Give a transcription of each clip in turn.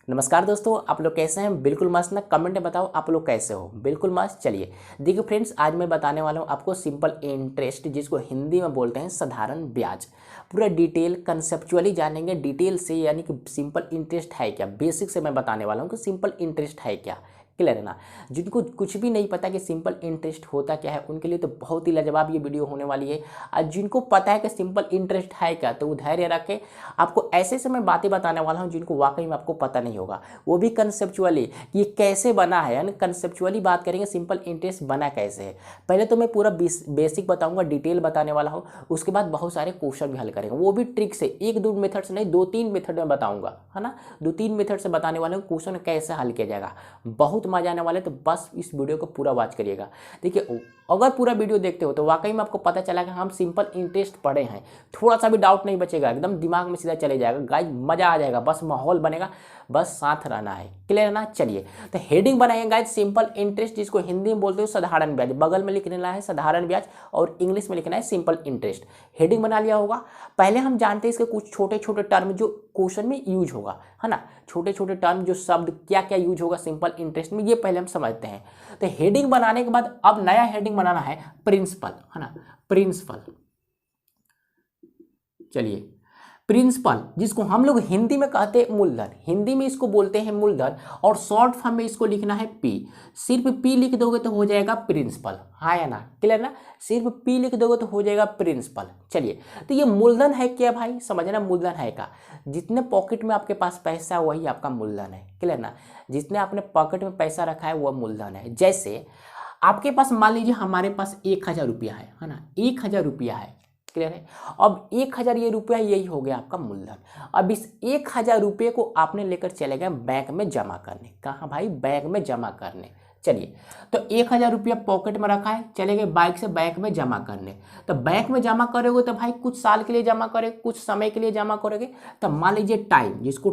नमस्कार दोस्तों, आप लोग कैसे हैं। बिल्कुल मस्त ना। कमेंट में बताओ आप लोग कैसे हो। बिल्कुल मस्त। चलिए देखिए फ्रेंड्स, आज मैं बताने वाला हूँ आपको सिंपल इंटरेस्ट, जिसको हिंदी में बोलते हैं साधारण ब्याज। पूरा डिटेल कंसेप्चुअली जानेंगे डिटेल से, यानी कि सिंपल इंटरेस्ट है क्या। बेसिक से मैं बताने वाला हूँ कि सिंपल इंटरेस्ट है क्या। क्लियर है ना। जिनको कुछ भी नहीं पता कि सिंपल इंटरेस्ट होता क्या है, उनके लिए तो बहुत ही लाजवाब ये वीडियो होने वाली है। और जिनको पता है कि सिंपल इंटरेस्ट है क्या, तो वो धैर्य रखें। आपको ऐसे ऐसे मैं बातें बताने वाला हूँ जिनको वाकई में आपको पता नहीं होगा, वो भी कंसेप्चुअली ये कैसे बना है, यानी कंसेप्चुअली बात करेंगे सिंपल इंटरेस्ट बना कैसे है। पहले तो मैं पूरा बेसिक बताऊंगा, डिटेल बताने वाला हूँ। उसके बाद बहुत सारे क्वेश्चन भी हल करेंगे, वो भी ट्रिक से। एक दो मेथड से नहीं, दो तीन मेथड में बताऊंगा, है ना। दो तीन मेथड से बताने वाले हूँ क्वेश्चन कैसे हल किया जाएगा। बहुत मजा आने वाला है, तो बस इस वीडियो को पूरा वॉच करिएगा। देखिए, अगर पूरा वीडियो देखते हो तो वाकई में आपको पता चला कि हम सिंपल इंटरेस्ट पढ़े हैं। थोड़ा सा भी डाउट नहीं बचेगा, एकदम दिमाग में सीधा चले जाएगा गाइस, मजा आ जाएगा। बस माहौल बनेगा, बस साथ रहना है। क्लियर है ना। चलिए तो हेडिंग बनाएंगे गाइस, सिंपल इंटरेस्ट, जिसको हिंदी में बोलते हो साधारण ब्याज। बगल में लिखना है साधारण ब्याज और इंग्लिश में लिखना है सिंपल इंटरेस्ट। हेडिंग बना लिया होगा। पहले हम जानते हैं इसके कुछ छोटे छोटे टर्म जो क्वेश्चन में यूज होगा, है ना। छोटे छोटे टर्म जो शब्द क्या क्या यूज होगा सिंपल इंटरेस्ट में, ये पहले हम समझते हैं। तो हेडिंग बनाने के बाद अब नया हेडिंग बनाना है प्रिंसिपल, है ना। प्रिंसिपल, चलिए प्रिंसिपल, जिसको हम लोग हिंदी में कहते हैं मूलधन, हिंदी में इसको बोलते हैं मूलधन, और शॉर्ट फॉर्म में इसको लिखना है पी। सिर्फ पी लिख दोगे तो हो जाएगा प्रिंसिपल, हाँ या ना। क्लियर ना। सिर्फ पी लिख दोगे तो हो जाएगा प्रिंसिपल। चलिए, तो ये मूलधन है क्या भाई, समझना। मूलधन है का, जितने पॉकेट में आपके पास पैसा है वही आपका मूलधन है। क्लियर ना। जितने आपने पॉकेट में पैसा रखा है वह मूलधन है। जैसे आपके पास मान लीजिए हमारे पास 1,000 रुपया है ना। 1,000 रुपया है। क्लियर है। अब 1,000 ये रुपया यही हो गया आपका मूलधन। अब इस 1,000 रुपये को आपने लेकर चले गए बैंक में जमा करने। कहाँ भाई, बैंक में जमा करने। चलिए, तो 1,000 रुपया पॉकेट में रखा है, चले गए बाइक से बैंक में जमा करने। तो बैंक में जमा करोगे तो भाई कुछ साल के लिए जमा करोगे, कुछ समय के लिए जमा करोगे। तो मान लीजिए टाइम, जिसको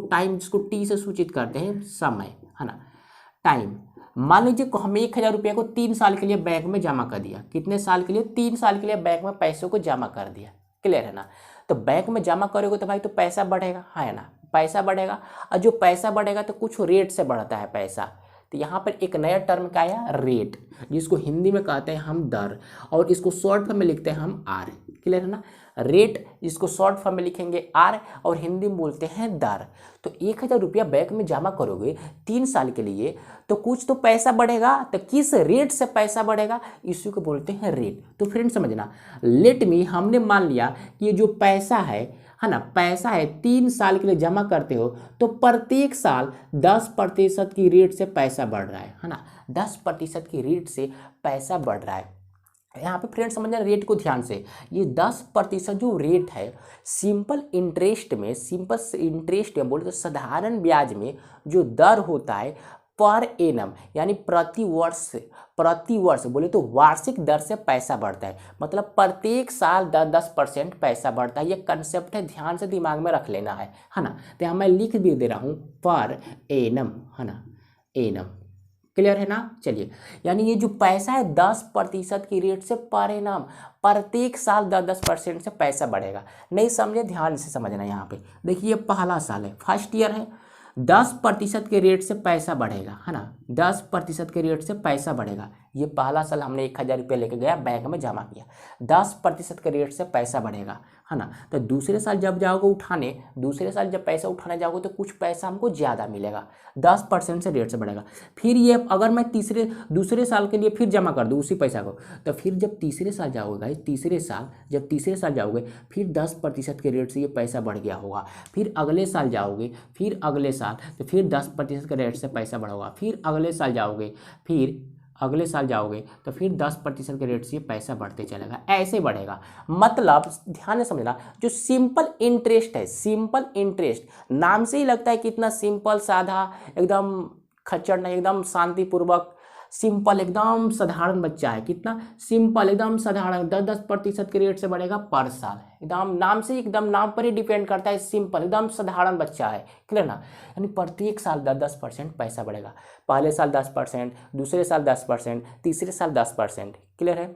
टी से सूचित करते हैं समय, है ना। टाइम, मान लीजिए हम 1,000 रुपये को 3 साल के लिए बैंक में जमा कर दिया। कितने साल के लिए, 3 साल के लिए बैंक में पैसों को जमा कर दिया। क्लियर है ना। तो बैंक में जमा करोगे तो भाई तो पैसा बढ़ेगा, है ना। पैसा बढ़ेगा, और जो पैसा बढ़ेगा तो कुछ रेट से बढ़ता है पैसा। तो यहाँ पर एक नया टर्म का आया रेट, जिसको हिंदी में कहते हैं हम दर, और इसको शॉर्ट फॉर्म में लिखते हैं हम आर। क्लियर है ना। रेट, इसको शॉर्ट फॉर्म में लिखेंगे आर, और हिंदी में बोलते हैं दर। तो 1,000 रुपया बैंक में जमा करोगे 3 साल के लिए, तो कुछ तो पैसा बढ़ेगा। तो किस रेट से पैसा बढ़ेगा, इसी को बोलते हैं रेट। तो फ्रेंड समझना, लेट मी, हमने मान लिया कि ये जो पैसा है ना, पैसा है 3 साल के लिए जमा करते हो, तो प्रत्येक साल 10% की रेट से पैसा बढ़ रहा है ना। 10% की रेट से पैसा बढ़ रहा है। यहाँ पे फ्रेंड समझना रेट को ध्यान से। ये 10% जो रेट है सिंपल इंटरेस्ट में बोले तो साधारण ब्याज में जो दर होता है पर एनम, यानी प्रति वर्ष बोले तो वार्षिक दर से पैसा बढ़ता है। मतलब प्रत्येक साल 10% पैसा बढ़ता है। ये कंसेप्ट है, ध्यान से दिमाग में रख लेना है ना। तो यहाँ मैं लिख भी दे रहा हूँ पर एनम, है ना। एनम, क्लियर है ना। चलिए, यानी ये जो पैसा है 10% की रेट से पर एनम, प्रत्येक साल 10% से पैसा बढ़ेगा। नहीं समझे, ध्यान से समझना। यहाँ पे देखिए, ये पहला साल है, फर्स्ट ईयर है। 10% के रेट से पैसा बढ़ेगा, है ना। 10% के रेट से पैसा बढ़ेगा। ये पहला साल हमने 1,000 रुपया लेके गया बैंक में जमा किया, 10% के रेट से पैसा बढ़ेगा, है ना। तो दूसरे साल जब जाओगे उठाने, दूसरे साल जब पैसा उठाने जाओगे तो कुछ पैसा हमको ज़्यादा मिलेगा, 10% से रेट से बढ़ेगा। फिर ये अगर मैं दूसरे साल के लिए फिर जमा कर दूँ उसी पैसा को, तो फिर जब तीसरे साल जाओगे, तीसरे साल जाओगे, फिर 10% के रेट से ये पैसा बढ़ गया होगा। फिर अगले साल जाओगे, फिर अगले साल तो फिर 10% के रेट से पैसा बढ़ा होगा। फिर अगले साल जाओगे, तो फिर 10% के रेट से पैसा बढ़ते चलेगा, ऐसे बढ़ेगा। मतलब ध्यान से समझना, जो सिंपल इंटरेस्ट है, सिंपल इंटरेस्ट नाम से ही लगता है कितना सिंपल, साधा, एकदम खच्चर नहीं, एकदम शांतिपूर्वक, सिंपल, एकदम साधारण बच्चा है। कितना सिंपल, एकदम साधारण, 10% के रेट से बढ़ेगा पर साल। एकदम नाम से, एकदम नाम पर ही डिपेंड करता है, सिंपल, एकदम साधारण बच्चा है। क्लियर ना। यानी प्रत्येक साल 10% पैसा बढ़ेगा। पहले साल 10%, दूसरे साल 10%, तीसरे साल 10%। क्लियर है।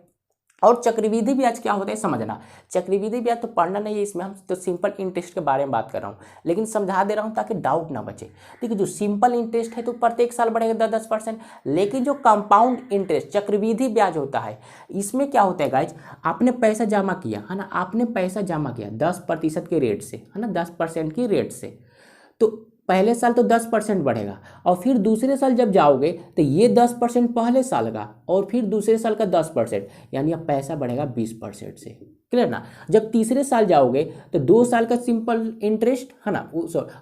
और चक्रवृद्धि ब्याज क्या होता है समझना। चक्रवृद्धि ब्याज तो पढ़ना नहीं है इसमें, हम तो सिंपल इंटरेस्ट के बारे में बात कर रहा हूँ, लेकिन समझा दे रहा हूँ ताकि डाउट ना बचे। देखिए जो सिंपल इंटरेस्ट है तो प्रत्येक साल बढ़ेगा 10-10%, लेकिन जो कंपाउंड इंटरेस्ट चक्रवृद्धि ब्याज होता है इसमें क्या होता है गाइज, आपने पैसा जमा किया है ना, आपने पैसा जमा किया 10% के रेट से, है ना, 10% की रेट से, तो पहले साल तो 10% बढ़ेगा, और फिर दूसरे साल जब जाओगे तो ये 10% पहले साल का और फिर दूसरे साल का 10%, यानी अब पैसा बढ़ेगा 20% से। क्लियर ना। जब तीसरे साल जाओगे तो 2 साल का सिंपल इंटरेस्ट, है ना,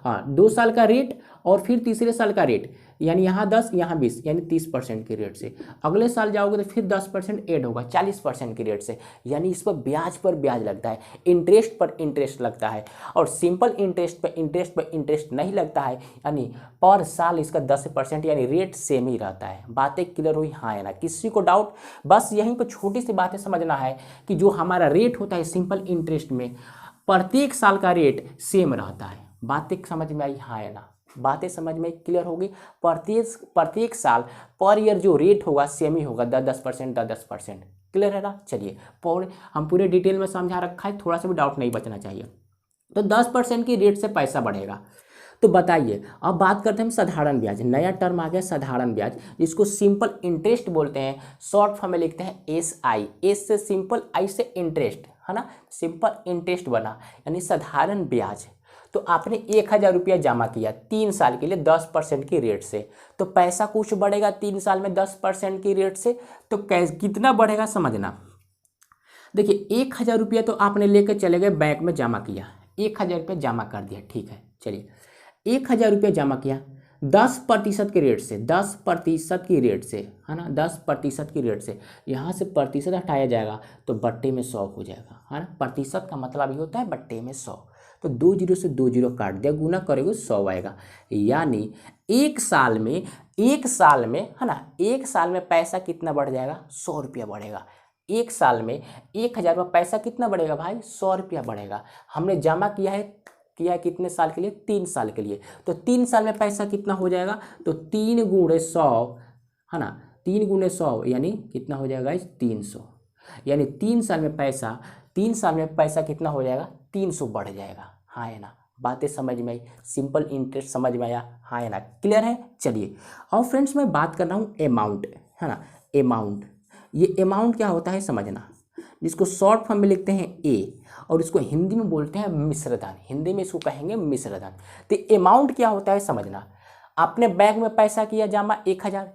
हाँ 2 साल का रेट और फिर तीसरे साल का रेट, यानी यहाँ 10 यहाँ 20, यानी 30% के रेट से। अगले साल जाओगे तो फिर 10% ऐड होगा 40% के रेट से, यानी इस पर ब्याज लगता है, इंटरेस्ट पर इंटरेस्ट लगता है। और सिंपल इंटरेस्ट पर इंटरेस्ट नहीं लगता है, यानी पर साल इसका 10%, यानी रेट सेम ही रहता है। बातें क्लियर हुई, हाँ है ना। किसी को डाउट, बस यहीं पर छोटी सी बातें समझना है कि जो हमारा रेट होता है सिंपल इंटरेस्ट में प्रत्येक साल का रेट सेम रहता है। बातें समझ में आई, हाँ है ना। बातें समझ में क्लियर होगी। प्रत्येक साल पर ईयर जो रेट होगा सेम ही होगा, 10% क्लियर है ना। चलिए हम पूरे डिटेल में समझा रखा है, थोड़ा सा भी डाउट नहीं बचना चाहिए। तो 10% की रेट से पैसा बढ़ेगा। तो बताइए, अब बात करते हैं हम साधारण ब्याज। नया टर्म आ गया साधारण ब्याज, जिसको सिंपल इंटरेस्ट बोलते हैं, शॉर्ट फॉर्म में लिखते हैं SI। एस से सिंपल, आई से इंटरेस्ट, है ना, सिंपल इंटरेस्ट बना, यानी साधारण ब्याज। तो आपने 1000 रुपया जमा किया 3 साल के लिए 10% की रेट से, तो पैसा कुछ बढ़ेगा 3 साल में 10% की रेट से। तो कितना बढ़ेगा समझना। देखिए 1000 रुपया तो आपने लेके चले गए बैंक में जमा किया, 1000 रुपया जमा कर दिया, ठीक है। चलिए 1000 रुपया जमा किया 10% के रेट से, 10% की रेट से, है ना, 10% की रेट से। यहाँ से प्रतिशत हटाया जाएगा तो बट्टे में 100 हो जाएगा, है ना। प्रतिशत का मतलब ये होता है बट्टे में 100। तो 2 जीरो से 2 जीरो काट दिया, गुना करेंगे 100 आएगा। यानी एक साल में है ना, एक साल में पैसा कितना बढ़ जाएगा, 100 रुपया बढ़ेगा। एक साल में 1000 रुपया पैसा कितना बढ़ेगा भाई, 100 रुपया बढ़ेगा। हमने जमा किया है कितने साल के लिए, 3 साल के लिए। तो 3 साल में पैसा कितना हो जाएगा, तो 3 गुणे 100, है ना, 3 गुणे 100 यानी कितना हो जाएगा इस 300, यानी 3 साल में पैसा कितना हो जाएगा, 300 बढ़ जाएगा, हाँ है ना। बातें समझ में आई, सिंपल इंटरेस्ट समझ में आया, हाँ है ना, क्लियर है। चलिए और फ्रेंड्स मैं बात कर रहा हूँ अमाउंट, है ना, अमाउंट। ये अमाउंट क्या होता है समझना, जिसको शॉर्ट फॉर्म में लिखते हैं ए, और इसको हिंदी में बोलते हैं मिश्रधन, हिंदी में इसको कहेंगे मिश्रधन। तो अमाउंट क्या होता है समझना। आपने बैंक में पैसा किया जमा 1000,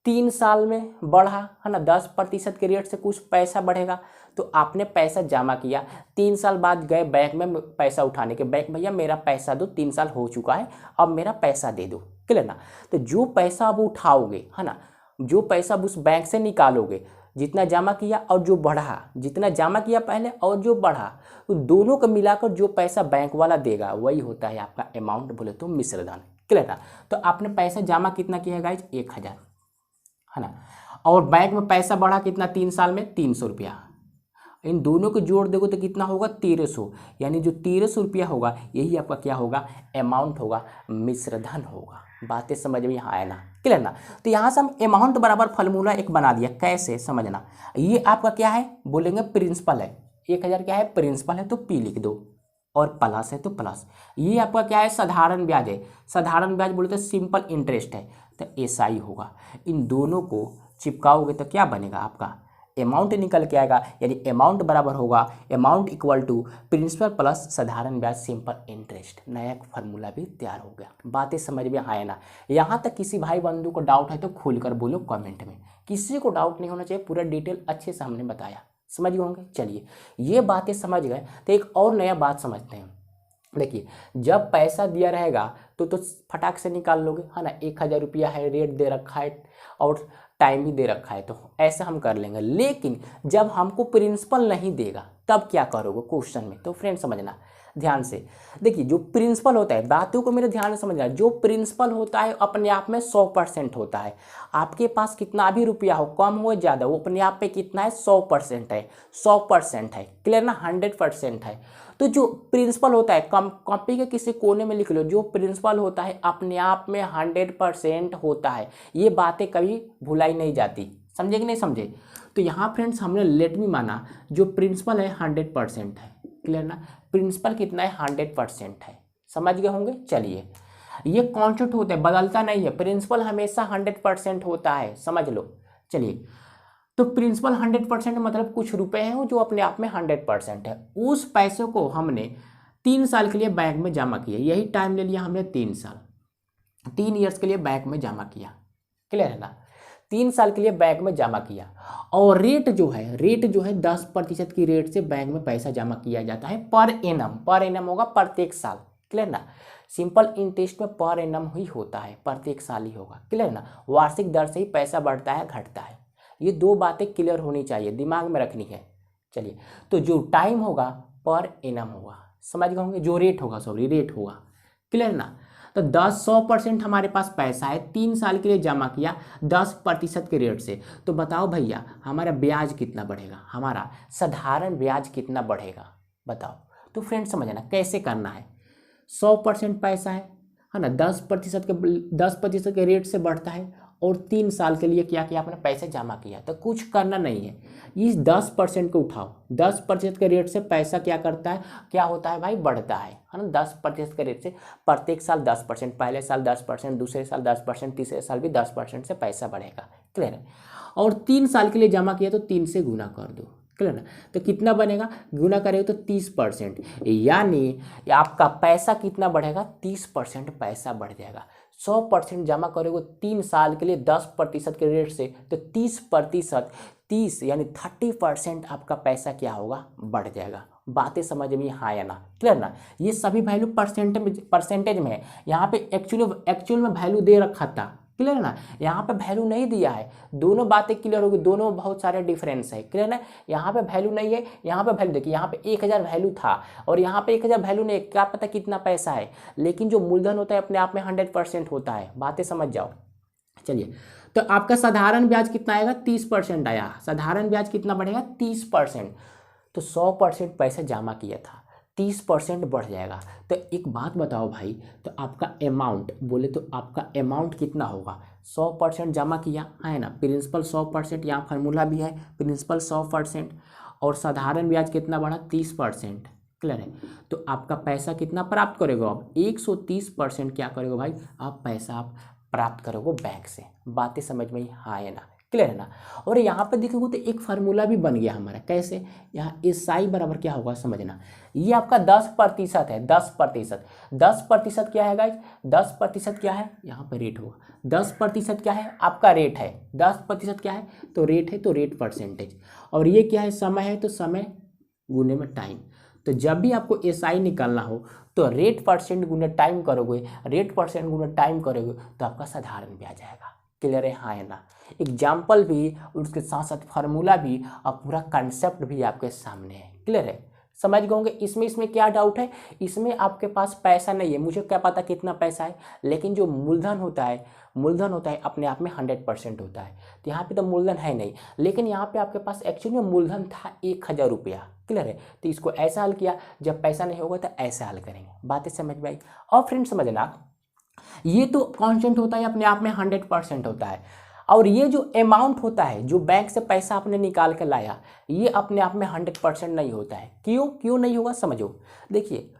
3 साल में बढ़ा, है ना, 10% के रेट से कुछ पैसा बढ़ेगा। तो आपने पैसा जमा किया, 3 साल बाद गए बैंक में पैसा उठाने के, बैंक भैया मेरा पैसा दो, 3 साल हो चुका है, अब मेरा पैसा दे दो, क्लियर ना। तो जो पैसा अब उठाओगे, है ना, जो पैसा अब उस बैंक से निकालोगे, जितना जमा किया और जो बढ़ा, जितना जमा किया पहले और जो बढ़ा, तो दोनों को मिलाकर जो पैसा बैंक वाला देगा वही होता है आपका अमाउंट, बोले तो मिश्रधन, क्लियर ना। तो आपने पैसा जमा कितना किया है गाइज, 1000, है ना, और बैंक में पैसा बढ़ा कितना, 3 साल में 300 रुपया। इन दोनों को जोड़ दोगे तो कितना होगा, 1300, यानी जो 1300 रुपया होगा यही आपका क्या होगा, अमाउंट होगा, मिश्रधन होगा। बातें समझ में यहाँ आया ना, क्लियर ना। तो यहाँ से हम अमाउंट बराबर फॉर्मूला एक बना दिया, कैसे समझना। ये आपका क्या है, बोलेंगे प्रिंसिपल है, 1000 क्या है, प्रिंसिपल है तो पी लिख दो, और प्लस है तो प्लस। ये आपका क्या है, साधारण ब्याज है, साधारण ब्याज बोलते हैं सिंपल इंटरेस्ट है, तो SI होगा। इन दोनों को चिपकाओगे तो क्या बनेगा, आपका अमाउंट निकल के आएगा, यानी अमाउंट बराबर होगा, amount equal to principal plus साधारण ब्याज सिंपल इंटरेस्ट। नया फार्मूला भी तैयार हो गया। बातें समझ में आए ना। यहाँ तक किसी भाई बंधु को डाउट है तो खुलकर बोलो कमेंट में, किसी को डाउट नहीं होना चाहिए, पूरा डिटेल अच्छे से हमने बताया, समझ गए होंगे। चलिए ये बातें समझ गए तो एक और नया बात समझते हैं। देखिए जब पैसा दिया रहेगा तो फटाक से निकाल लोगे, है ना, 1000 रुपया है, रेट दे रखा है और टाइम भी दे रखा है, तो ऐसा हम कर लेंगे। लेकिन जब हमको प्रिंसिपल नहीं देगा तब क्या करोगे क्वेश्चन में, तो फ्रेंड समझना ध्यान से। देखिए जो प्रिंसिपल होता है, बातों को मेरे ध्यान से समझना, जो प्रिंसिपल होता है अपने आप में 100% होता है। आपके पास कितना भी रुपया हो, कम हो ज़्यादा, वो अपने आप पे कितना है, 100% है, 100% है, क्लियर ना, 100% है। तो जो प्रिंसिपल होता है, कॉपी के किसी कोने में लिख लो, जो प्रिंसिपल होता है अपने आप में 100% होता है। ये बातें कभी भुलाई नहीं जाती, समझे कि नहीं समझे। तो यहाँ फ्रेंड्स हमने लेट मी माना जो प्रिंसिपल है 100% है, क्लियर ना, प्रिंसिपल कितना है 100% है, समझ गए होंगे। चलिए ये कांस्टेंट होता है, बदलता नहीं है, प्रिंसिपल हमेशा 100% होता है, समझ लो। चलिए तो प्रिंसिपल 100% मतलब कुछ रुपए हैं वो जो अपने आप में 100% है, उस पैसे को हमने 3 साल के लिए बैंक में जमा किया, यही टाइम ले लिया हमने 3 साल, 3 ईयर्स के लिए बैंक में जमा किया, क्लियर है ना, 3 साल के लिए बैंक में जमा किया। और रेट जो है 10% की रेट से बैंक में पैसा जमा किया जाता है पर एनम होगा प्रत्येक साल, क्लियर ना, सिंपल इंटरेस्ट में पर एनम ही होता है, प्रत्येक साल ही होगा, क्लियर ना, वार्षिक दर से ही पैसा बढ़ता है घटता है। ये दो बातें क्लियर होनी चाहिए, दिमाग में रखनी है। चलिए तो जो टाइम होगा पर एनम होगा, समझ गए होंगे, जो रेट होगा रेट होगा, क्लियर ना। तो 100% हमारे पास पैसा है, 3 साल के लिए जमा किया 10% के रेट से, तो बताओ भैया हमारा ब्याज कितना बढ़ेगा, हमारा साधारण ब्याज कितना बढ़ेगा बताओ। तो फ्रेंड्स समझना कैसे करना है, 100% पैसा है ना, 10% के रेट से बढ़ता है, और 3 साल के लिए क्या किया आपने, पैसे जमा किया, तो कुछ करना नहीं है, इस 10% को उठाओ, 10% के रेट से पैसा क्या करता है, क्या होता है भाई, बढ़ता है ना, 10% के रेट से प्रत्येक साल 10%, पहले साल 10%, दूसरे साल 10%, तीसरे साल भी 10% से पैसा बढ़ेगा, क्लियर है। और 3 साल के लिए जमा किया तो 3 से गुना कर दो, क्लियर ना, तो कितना बनेगा, गुना करेगा तो 30%, यानी आपका पैसा कितना बढ़ेगा, 30% पैसा बढ़ जाएगा। 100% जमा करोगे 3 साल के लिए 10% के रेट से, तो 30%, 30 यानी 30% आपका पैसा क्या होगा, बढ़ जाएगा। बातें समझ में हाँ या ना, क्लियर ना। ये सभी वैल्यू परसेंटेज में है, यहाँ पे एक्चुअल में वैल्यू दे रखा था, क्लियर ना, यहाँ पे वैल्यू नहीं दिया है, दोनों बातें क्लियर होगी, दोनों बहुत सारे डिफरेंस है, क्लियर ना। यहाँ पे वैल्यू नहीं है, यहाँ पे वैल्यू देखिए, यहाँ पे 1000 वैल्यू था और यहाँ पे 1000 वैल्यू नहीं, क्या पता कितना पैसा है, लेकिन जो मूलधन होता है अपने आप में 100% होता है, बातें समझ जाओ। चलिए तो आपका साधारण ब्याज कितना आएगा, 30% आया, साधारण ब्याज कितना बढ़ेगा, 30%, तो 100% पैसा जमा किया था, 30% बढ़ जाएगा। तो एक बात बताओ भाई, तो आपका अमाउंट बोले तो आपका अमाउंट कितना होगा, 100% जमा किया है ना, प्रिंसिपल 100%, यहाँ फार्मूला भी है, प्रिंसिपल 100% और साधारण ब्याज कितना बढ़ा, 30%, क्लियर है। तो आपका पैसा कितना प्राप्त करेगा, आप 130% क्या करेगा भाई, आप पैसा आप प्राप्त करोगे बैंक से, बातें समझ में हाँ है ना, क्लियर है ना। और यहाँ पे देखोगे तो एक फार्मूला भी बन गया हमारा, कैसे, यहाँ SI बराबर क्या होगा समझना, ये आपका 10% है, 10%, 10% क्या है गाइस, 10% क्या है, यहाँ पे रेट होगा, 10% क्या है आपका रेट है, 10% क्या है, तो रेट परसेंटेज, और ये क्या है, समय है, तो समय गुने में टाइम। तो जब भी आपको SI निकालना हो तो रेट परसेंट गुने टाइम करोगे, रेट परसेंट गुने टाइम करोगे तो आपका साधारण ब्याज आएगा, क्लियर है हाँ है ना। एग्जाम्पल भी उसके साथ साथ फार्मूला भी और पूरा कंसेप्ट भी आपके सामने है, क्लियर है, समझ गए होंगे। इसमें क्या डाउट है, इसमें आपके पास पैसा नहीं है, मुझे क्या पता कितना पैसा है, लेकिन जो मूलधन होता है अपने आप में 100% होता है, तो यहाँ पे तो मूलधन है नहीं, लेकिन यहाँ पे आपके पास एक्चुअली में मूलधन था 1000 रुपया, क्लियर है। तो इसको ऐसा हल किया, जब पैसा नहीं होगा तो ऐसा हल करेंगे, बातें समझ में आई। और फ्रेंड समझना, ये तो कांस्टेंट होता है अपने आप में 100% होता है, और ये जो अमाउंट होता है जो बैंक से पैसा आपने निकाल के लाया, ये अपने आप में 100% नहीं होता है। क्यों नहीं होगा समझो, देखिए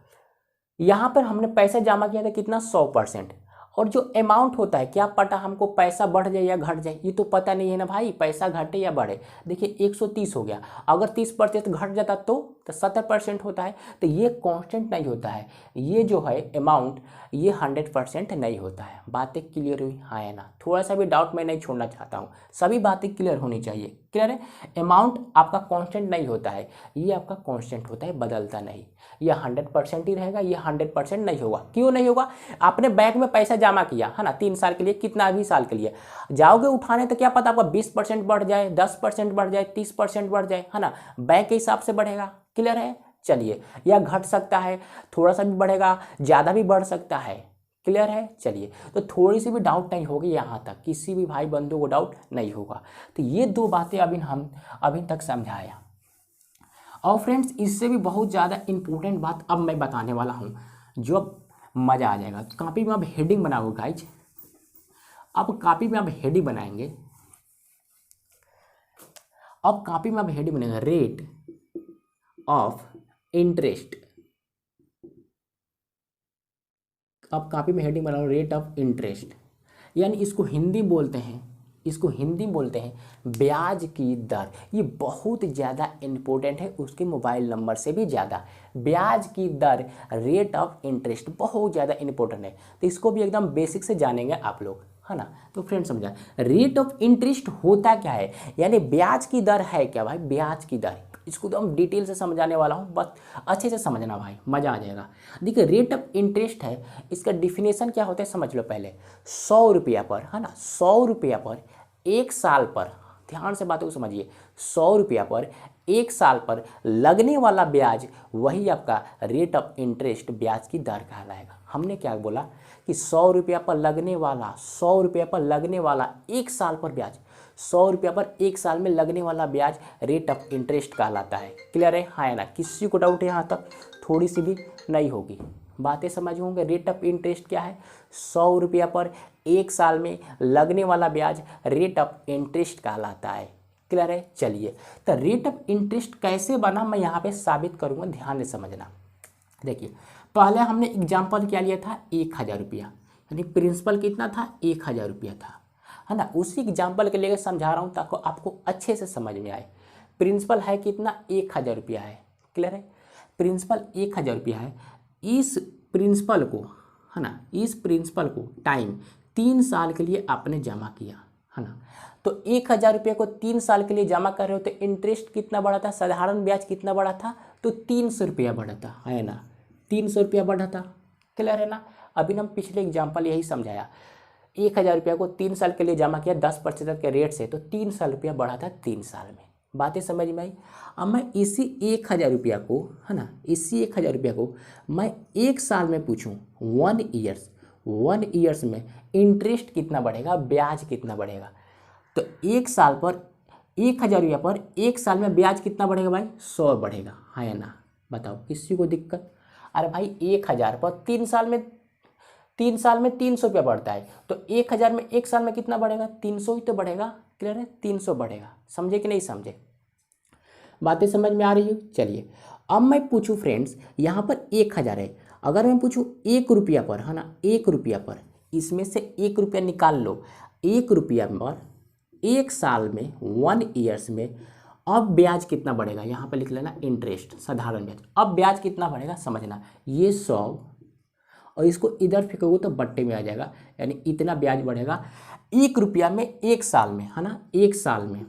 यहाँ पर हमने पैसा जमा किया था कितना, 100%, और जो अमाउंट होता है क्या पता हमको पैसा बढ़ जाए या घट जाए, ये तो पता नहीं है ना भाई, पैसा घटे या बढ़े। देखिए 130 हो गया, अगर 30% घट जाता तो 70% होता है, तो ये कांस्टेंट नहीं होता है, ये जो है अमाउंट ये 100% नहीं होता है। बातें क्लियर हुई हाँ है ना, थोड़ा सा भी डाउट मैं नहीं छोड़ना चाहता हूँ, सभी बातें क्लियर होनी चाहिए, क्लियर है। अमाउंट आपका कांस्टेंट नहीं होता है, ये आपका कांस्टेंट होता है, बदलता नहीं, ये 100% ही रहेगा, ये 100% नहीं होगा। क्यों नहीं होगा, आपने बैंक में पैसा जमा किया है ना 3 साल के लिए, कितना भी साल के लिए जाओगे उठाने, तो क्या पता आपका 20% बढ़ जाए, 10% बढ़ जाए, 30% बढ़ जाए, है ना, बैंक के हिसाब से बढ़ेगा, क्लियर है। चलिए या घट सकता है, थोड़ा सा भी बढ़ेगा, ज़्यादा भी बढ़ सकता है, क्लियर है। चलिए तो थोड़ी सी भी डाउट नहीं होगी, यहाँ तक किसी भी भाई बंधु को डाउट नहीं होगा। तो ये दो बातें अभी तक समझाया। और फ्रेंड्स इससे भी बहुत ज़्यादा इंपॉर्टेंट बात अब मैं बताने वाला हूँ, जो अब मज़ा आ जाएगा। तो कॉपी में आप हेडिंग बनाओगे गाइज, अब कॉपी में आप हेडिंग बनाएंगे, अब कॉपी में अब हेडिंग बनेगा रेट ऑफ इंटरेस्ट। अब कॉपी में हेडिंग बनाओ रेट ऑफ इंटरेस्ट, यानी इसको हिंदी बोलते हैं, इसको हिंदी बोलते हैं ब्याज की दर। ये बहुत ज़्यादा इम्पोर्टेंट है, उसके मोबाइल नंबर से भी ज़्यादा। ब्याज की दर, रेट ऑफ इंटरेस्ट बहुत ज़्यादा इम्पोर्टेंट है, तो इसको भी एकदम बेसिक से जानेंगे आप लोग, है ना। तो फ्रेंड समझा, रेट ऑफ इंटरेस्ट होता क्या है, यानी ब्याज की दर है क्या भाई, ब्याज की दर। इसको तो हम डिटेल से समझाने वाला हूँ, बस अच्छे से समझना भाई, मज़ा आ जाएगा। देखिए रेट ऑफ इंटरेस्ट है, इसका डिफिनेशन क्या होता है समझ लो पहले। 100 रुपया पर, है ना, 100 रुपया पर 1 साल पर, ध्यान से बातों को समझिए, 100 रुपया पर 1 साल पर लगने वाला ब्याज, वही आपका रेट ऑफ इंटरेस्ट, ब्याज की दर कहलाएगा। हमने क्या बोला कि 100 रुपया पर लगने वाला, 100 रुपया पर लगने वाला 1 साल पर ब्याज, 100 रुपया पर 1 साल में लगने वाला ब्याज रेट ऑफ इंटरेस्ट कहलाता है। क्लियर है, हाँ है ना, किसी को डाउट है यहाँ तक, थोड़ी सी भी नहीं होगी, बातें समझ होंगे। रेट ऑफ इंटरेस्ट क्या है, 100 रुपया पर 1 साल में लगने वाला ब्याज रेट ऑफ इंटरेस्ट कहलाता है। क्लियर है, चलिए तो रेट ऑफ इंटरेस्ट कैसे बना मैं यहाँ पे साबित करूँगा, ध्यान से समझना। देखिए पहले हमने एग्जाम्पल क्या लिया था, 1000 रुपया, यानी प्रिंसिपल कितना था, 1000 रुपया था, है ना। उसी एग्जाम्पल के लेकर समझा रहा हूँ ताकि आपको अच्छे से समझ में आए। प्रिंसिपल है कितना, 1000 रुपया है। क्लियर है, प्रिंसिपल 1000 रुपया है। इस प्रिंसिपल को, है ना, इस प्रिंसिपल को टाइम 3 साल के लिए आपने जमा किया, है ना। तो 1000 रुपये को 3 साल के लिए जमा कर रहे हो तो इंटरेस्ट कितना बढ़ा था, साधारण ब्याज कितना बढ़ा था, तो 300 रुपया बढ़ा था, है ना, 300 रुपया बढ़ा था। क्लियर है ना। अभी हम पिछले एग्जाम्पल यही समझाया, 1000 रुपया को 3 साल के लिए जमा किया 10% के रेट से, तो 300 रुपया बढ़ा था 3 साल में। बातें समझ में आई। अब मैं इसी 1000 रुपया को, है ना, इसी 1000 रुपया को मैं 1 साल में पूछूं, 1 ईयर्स में इंटरेस्ट कितना बढ़ेगा, ब्याज कितना बढ़ेगा। तो 1 साल पर 1000 रुपया पर 1 साल में ब्याज कितना बढ़ेगा भाई, 100 बढ़ेगा, है ना। बताओ किसी को दिक्कत। अरे भाई 1000 पर 3 साल में 300 रुपया बढ़ता है, तो 1000 में 1 साल में कितना बढ़ेगा, 300 ही तो बढ़ेगा। क्लियर है, 300 बढ़ेगा। समझे कि नहीं समझे, बातें समझ में आ रही है। चलिए अब मैं पूछूं फ्रेंड्स, यहाँ पर 1000 है, अगर मैं पूछूं 1 रुपया पर, है ना, 1 रुपया पर, इसमें से 1 रुपया निकाल लो, 1 रुपया पर 1 साल में, 1 ईयर्स में, अब ब्याज कितना बढ़ेगा, यहाँ पर लिख लेना इंटरेस्ट, साधारण ब्याज। अब ब्याज कितना बढ़ेगा समझना, ये 100 और इसको इधर फेंकोगे तो बट्टे में आ जाएगा, यानी इतना ब्याज बढ़ेगा 1 रुपया में 1 साल में, है ना, 1 साल में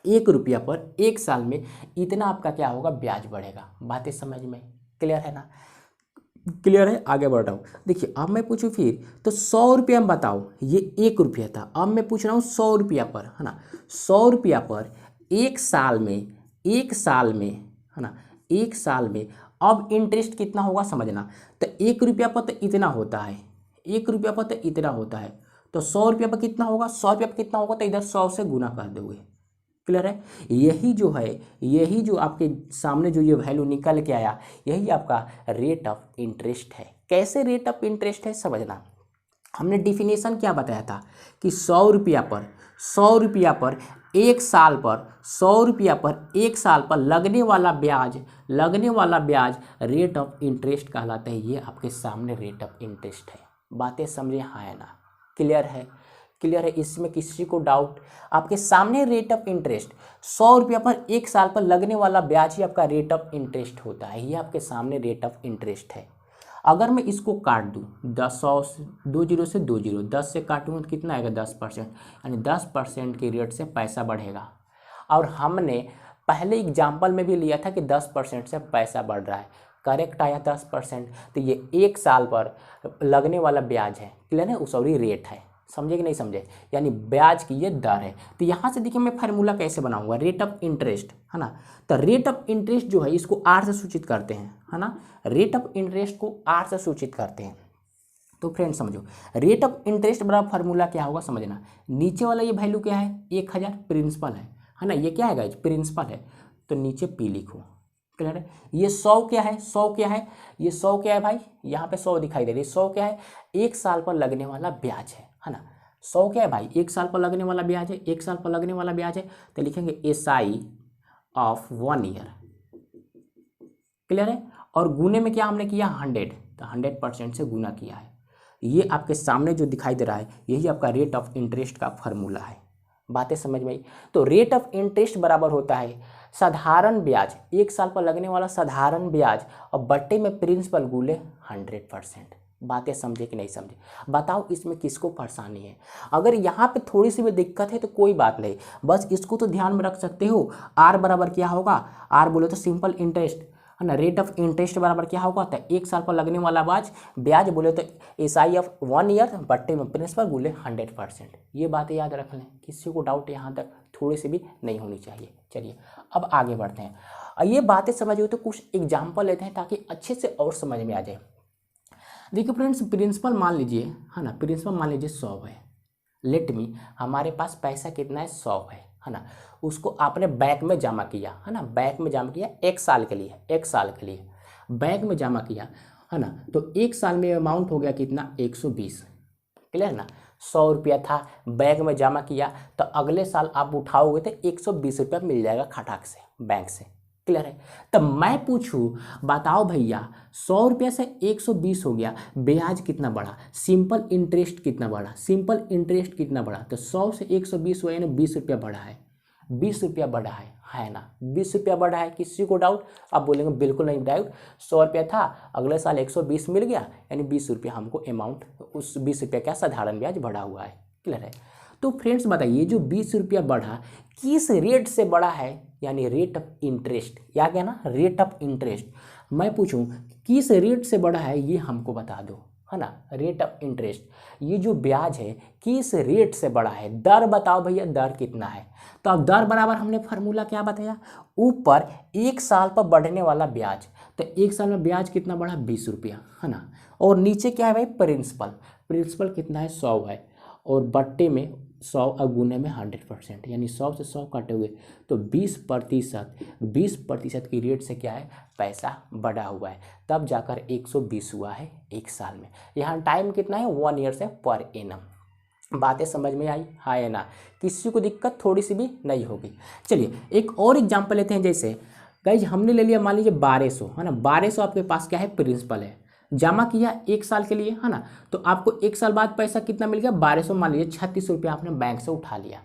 1 रुपया पर 1 साल में इतना आपका क्या होगा, ब्याज बढ़ेगा। बातें समझ में क्लियर है ना। क्लियर है, आगे बढ़ रहा हूँ। देखिए अब मैं पूछूँ फिर, तो 100 रुपया में बताओ, ये 1 रुपया था, अब मैं पूछ रहा हूँ 100 रुपया पर, है ना, 100 रुपया पर 1 साल में, 1 साल में, है ना, 1 साल में अब इंटरेस्ट कितना होगा समझना। तो 1 रुपया पर तो इतना होता है, 1 रुपया पर तो इतना होता है, तो 100 रुपया पर कितना होगा, 100 रुपया पर कितना होगा, तो इधर 100 से गुना कर दोगे। क्लियर है, यही जो है, यही जो आपके सामने जो ये वैल्यू निकल के आया, यही आपका रेट ऑफ इंटरेस्ट है। कैसे रेट ऑफ इंटरेस्ट है समझना। हमने डिफिनेशन क्या बताया था कि 100 रुपया पर, 100 रुपया पर 1 साल पर, 100 रुपया पर 1 साल पर लगने वाला ब्याज, लगने वाला ब्याज रेट ऑफ इंटरेस्ट कहलाता है। ये आपके सामने रेट ऑफ इंटरेस्ट है। बातें समझे, हाँ है ना। क्लियर है, क्लियर है, इसमें किसी को डाउट। आपके सामने रेट ऑफ इंटरेस्ट, 100 रुपया पर 1 साल पर लगने वाला ब्याज ही आपका रेट ऑफ इंटरेस्ट होता है। ये आपके सामने रेट ऑफ इंटरेस्ट है। अगर मैं इसको काट दूँ 100 से 20 से 20, 10 से काटूँगा तो कितना आएगा, 10%, यानी 10% के रेट से पैसा बढ़ेगा। और हमने पहले एग्जाम्पल में भी लिया था कि 10% से पैसा बढ़ रहा है, करेक्ट आया 10%। तो ये 1 साल पर लगने वाला ब्याज है, क्लियर है, सॉरी रेट है। समझे कि नहीं समझे, यानी ब्याज की ये दर है। तो यहाँ से देखिए मैं फार्मूला कैसे बनाऊंगा, रेट ऑफ इंटरेस्ट, है ना। तो रेट ऑफ इंटरेस्ट जो है इसको आर से सूचित करते हैं, है ना, रेट ऑफ इंटरेस्ट को आर से सूचित करते हैं। तो फ्रेंड समझो, रेट ऑफ इंटरेस्ट बराबर फार्मूला क्या होगा समझना। नीचे वाला ये वैल्यू क्या है, 1000 प्रिंसिपल है ना, ये क्या है प्रिंसिपल है, तो नीचे पी लिखो। क्लियर है, ये 100 क्या है, 100 क्या है, ये 100 क्या है भाई, यहाँ पे 100 दिखाई दे रही है। 100 क्या है, 1 साल पर लगने वाला ब्याज है ना। 100 क्या है भाई, 1 साल पर लगने वाला ब्याज है, 1 साल पर लगने वाला ब्याज है, तो लिखेंगे SI ऑफ 1 ईयर। क्लियर है। और गुने में क्या हमने किया 100, तो 100% से गुना किया है। ये आपके सामने जो दिखाई दे रहा है यही आपका रेट ऑफ इंटरेस्ट का फॉर्मूला है। बातें समझ में आई। तो रेट ऑफ इंटरेस्ट बराबर होता है साधारण ब्याज, 1 साल पर लगने वाला साधारण ब्याज और बट्टे में प्रिंसिपल गुले 100%। बातें समझे कि नहीं समझे, बताओ इसमें किसको परेशानी है। अगर यहाँ पे थोड़ी सी भी दिक्कत है तो कोई बात नहीं, बस इसको तो ध्यान में रख सकते हो। आर बराबर क्या होगा, आर बोले तो सिंपल इंटरेस्ट है ना, रेट ऑफ इंटरेस्ट बराबर क्या होगा, तो 1 साल पर लगने वाला ब्याज बोले तो SI ऑफ 1 ईयर बट्टे में प्रिंसिपल गुले 100%। ये बातें याद रख लें, किसी को डाउट यहाँ तक थोड़ी सी भी नहीं होनी चाहिए। चलिए अब आगे बढ़ते हैं। ये बातें समझ हो तो कुछ एग्जाम्पल लेते हैं ताकि अच्छे से और समझ में आ जाए। देखिए फ्रेंड्स, प्रिंसिपल मान लीजिए है ना, प्रिंसिपल मान लीजिए 100 है। लेट मी, हमारे पास पैसा कितना है 100 है ना। उसको आपने बैंक में जमा किया है ना, बैंक में जमा किया 1 साल के लिए, 1 साल के लिए बैंक में जमा किया है ना। तो 1 साल में अमाउंट हो गया कितना 120। क्लियर ना, 100 रुपया था बैंक में जमा किया, तो अगले साल आप उठाओगे तो 120 रुपया मिल जाएगा खटाक से बैंक से। क्लियर है। तब मैं पूछूं, बताओ भैया 100 रुपया से 120 हो गया, ब्याज कितना बढ़ा, सिंपल इंटरेस्ट कितना बढ़ा, सिंपल इंटरेस्ट कितना बढ़ा, तो 100 से 120 हुआ यानी 20 रुपया बढ़ा है, 20 रुपया बढ़ा है ना, 20 रुपया बढ़ा है। किसी को डाउट, आप बोलेंगे बिल्कुल नहीं डाउट, 100 रुपया था अगले साल 120 मिल गया यानी 20 रुपया हमको अमाउंट, उस 20 रुपया क्या साधारण ब्याज बढ़ा हुआ है। क्लियर है। तो फ्रेंड्स बताइए जो 20 रुपया बढ़ा किस रेट से बढ़ा है, यानी रेट ऑफ इंटरेस्ट, या क्या ना रेट ऑफ इंटरेस्ट। मैं पूछूं किस रेट से बढ़ा है ये हमको बता दो है ना, रेट ऑफ इंटरेस्ट। ये जो ब्याज है किस रेट से बढ़ा है, दर बताओ भैया दर कितना है। तो अब दर बराबर हमने फार्मूला क्या बताया, ऊपर 1 साल पर बढ़ने वाला ब्याज, तो 1 साल में ब्याज कितना बढ़ा 20 रुपया है ना, और नीचे क्या है भाई प्रिंसिपल, प्रिंसिपल कितना है 100 है, और बट्टे में 100 और गुने में 100%, यानी 100 से 100 काटे हुए तो 20% की रेट से क्या है पैसा बढ़ा हुआ है, तब जाकर 120 हुआ है 1 साल में। यहाँ टाइम कितना है 1 ईयर से पर एनम। बातें समझ में आई हाँ या ना, किसी को दिक्कत थोड़ी सी भी नहीं होगी। चलिए एक और एग्जाम्पल लेते हैं। जैसे गाइज हमने ले लिया मान लीजिए 1200 है ना, 1200 आपके पास क्या है प्रिंसिपल है, जमा किया 1 साल के लिए है ना, तो आपको 1 साल बाद पैसा कितना मिल गया 1200, मान लीजिए 36 रुपया आपने बैंक से उठा लिया।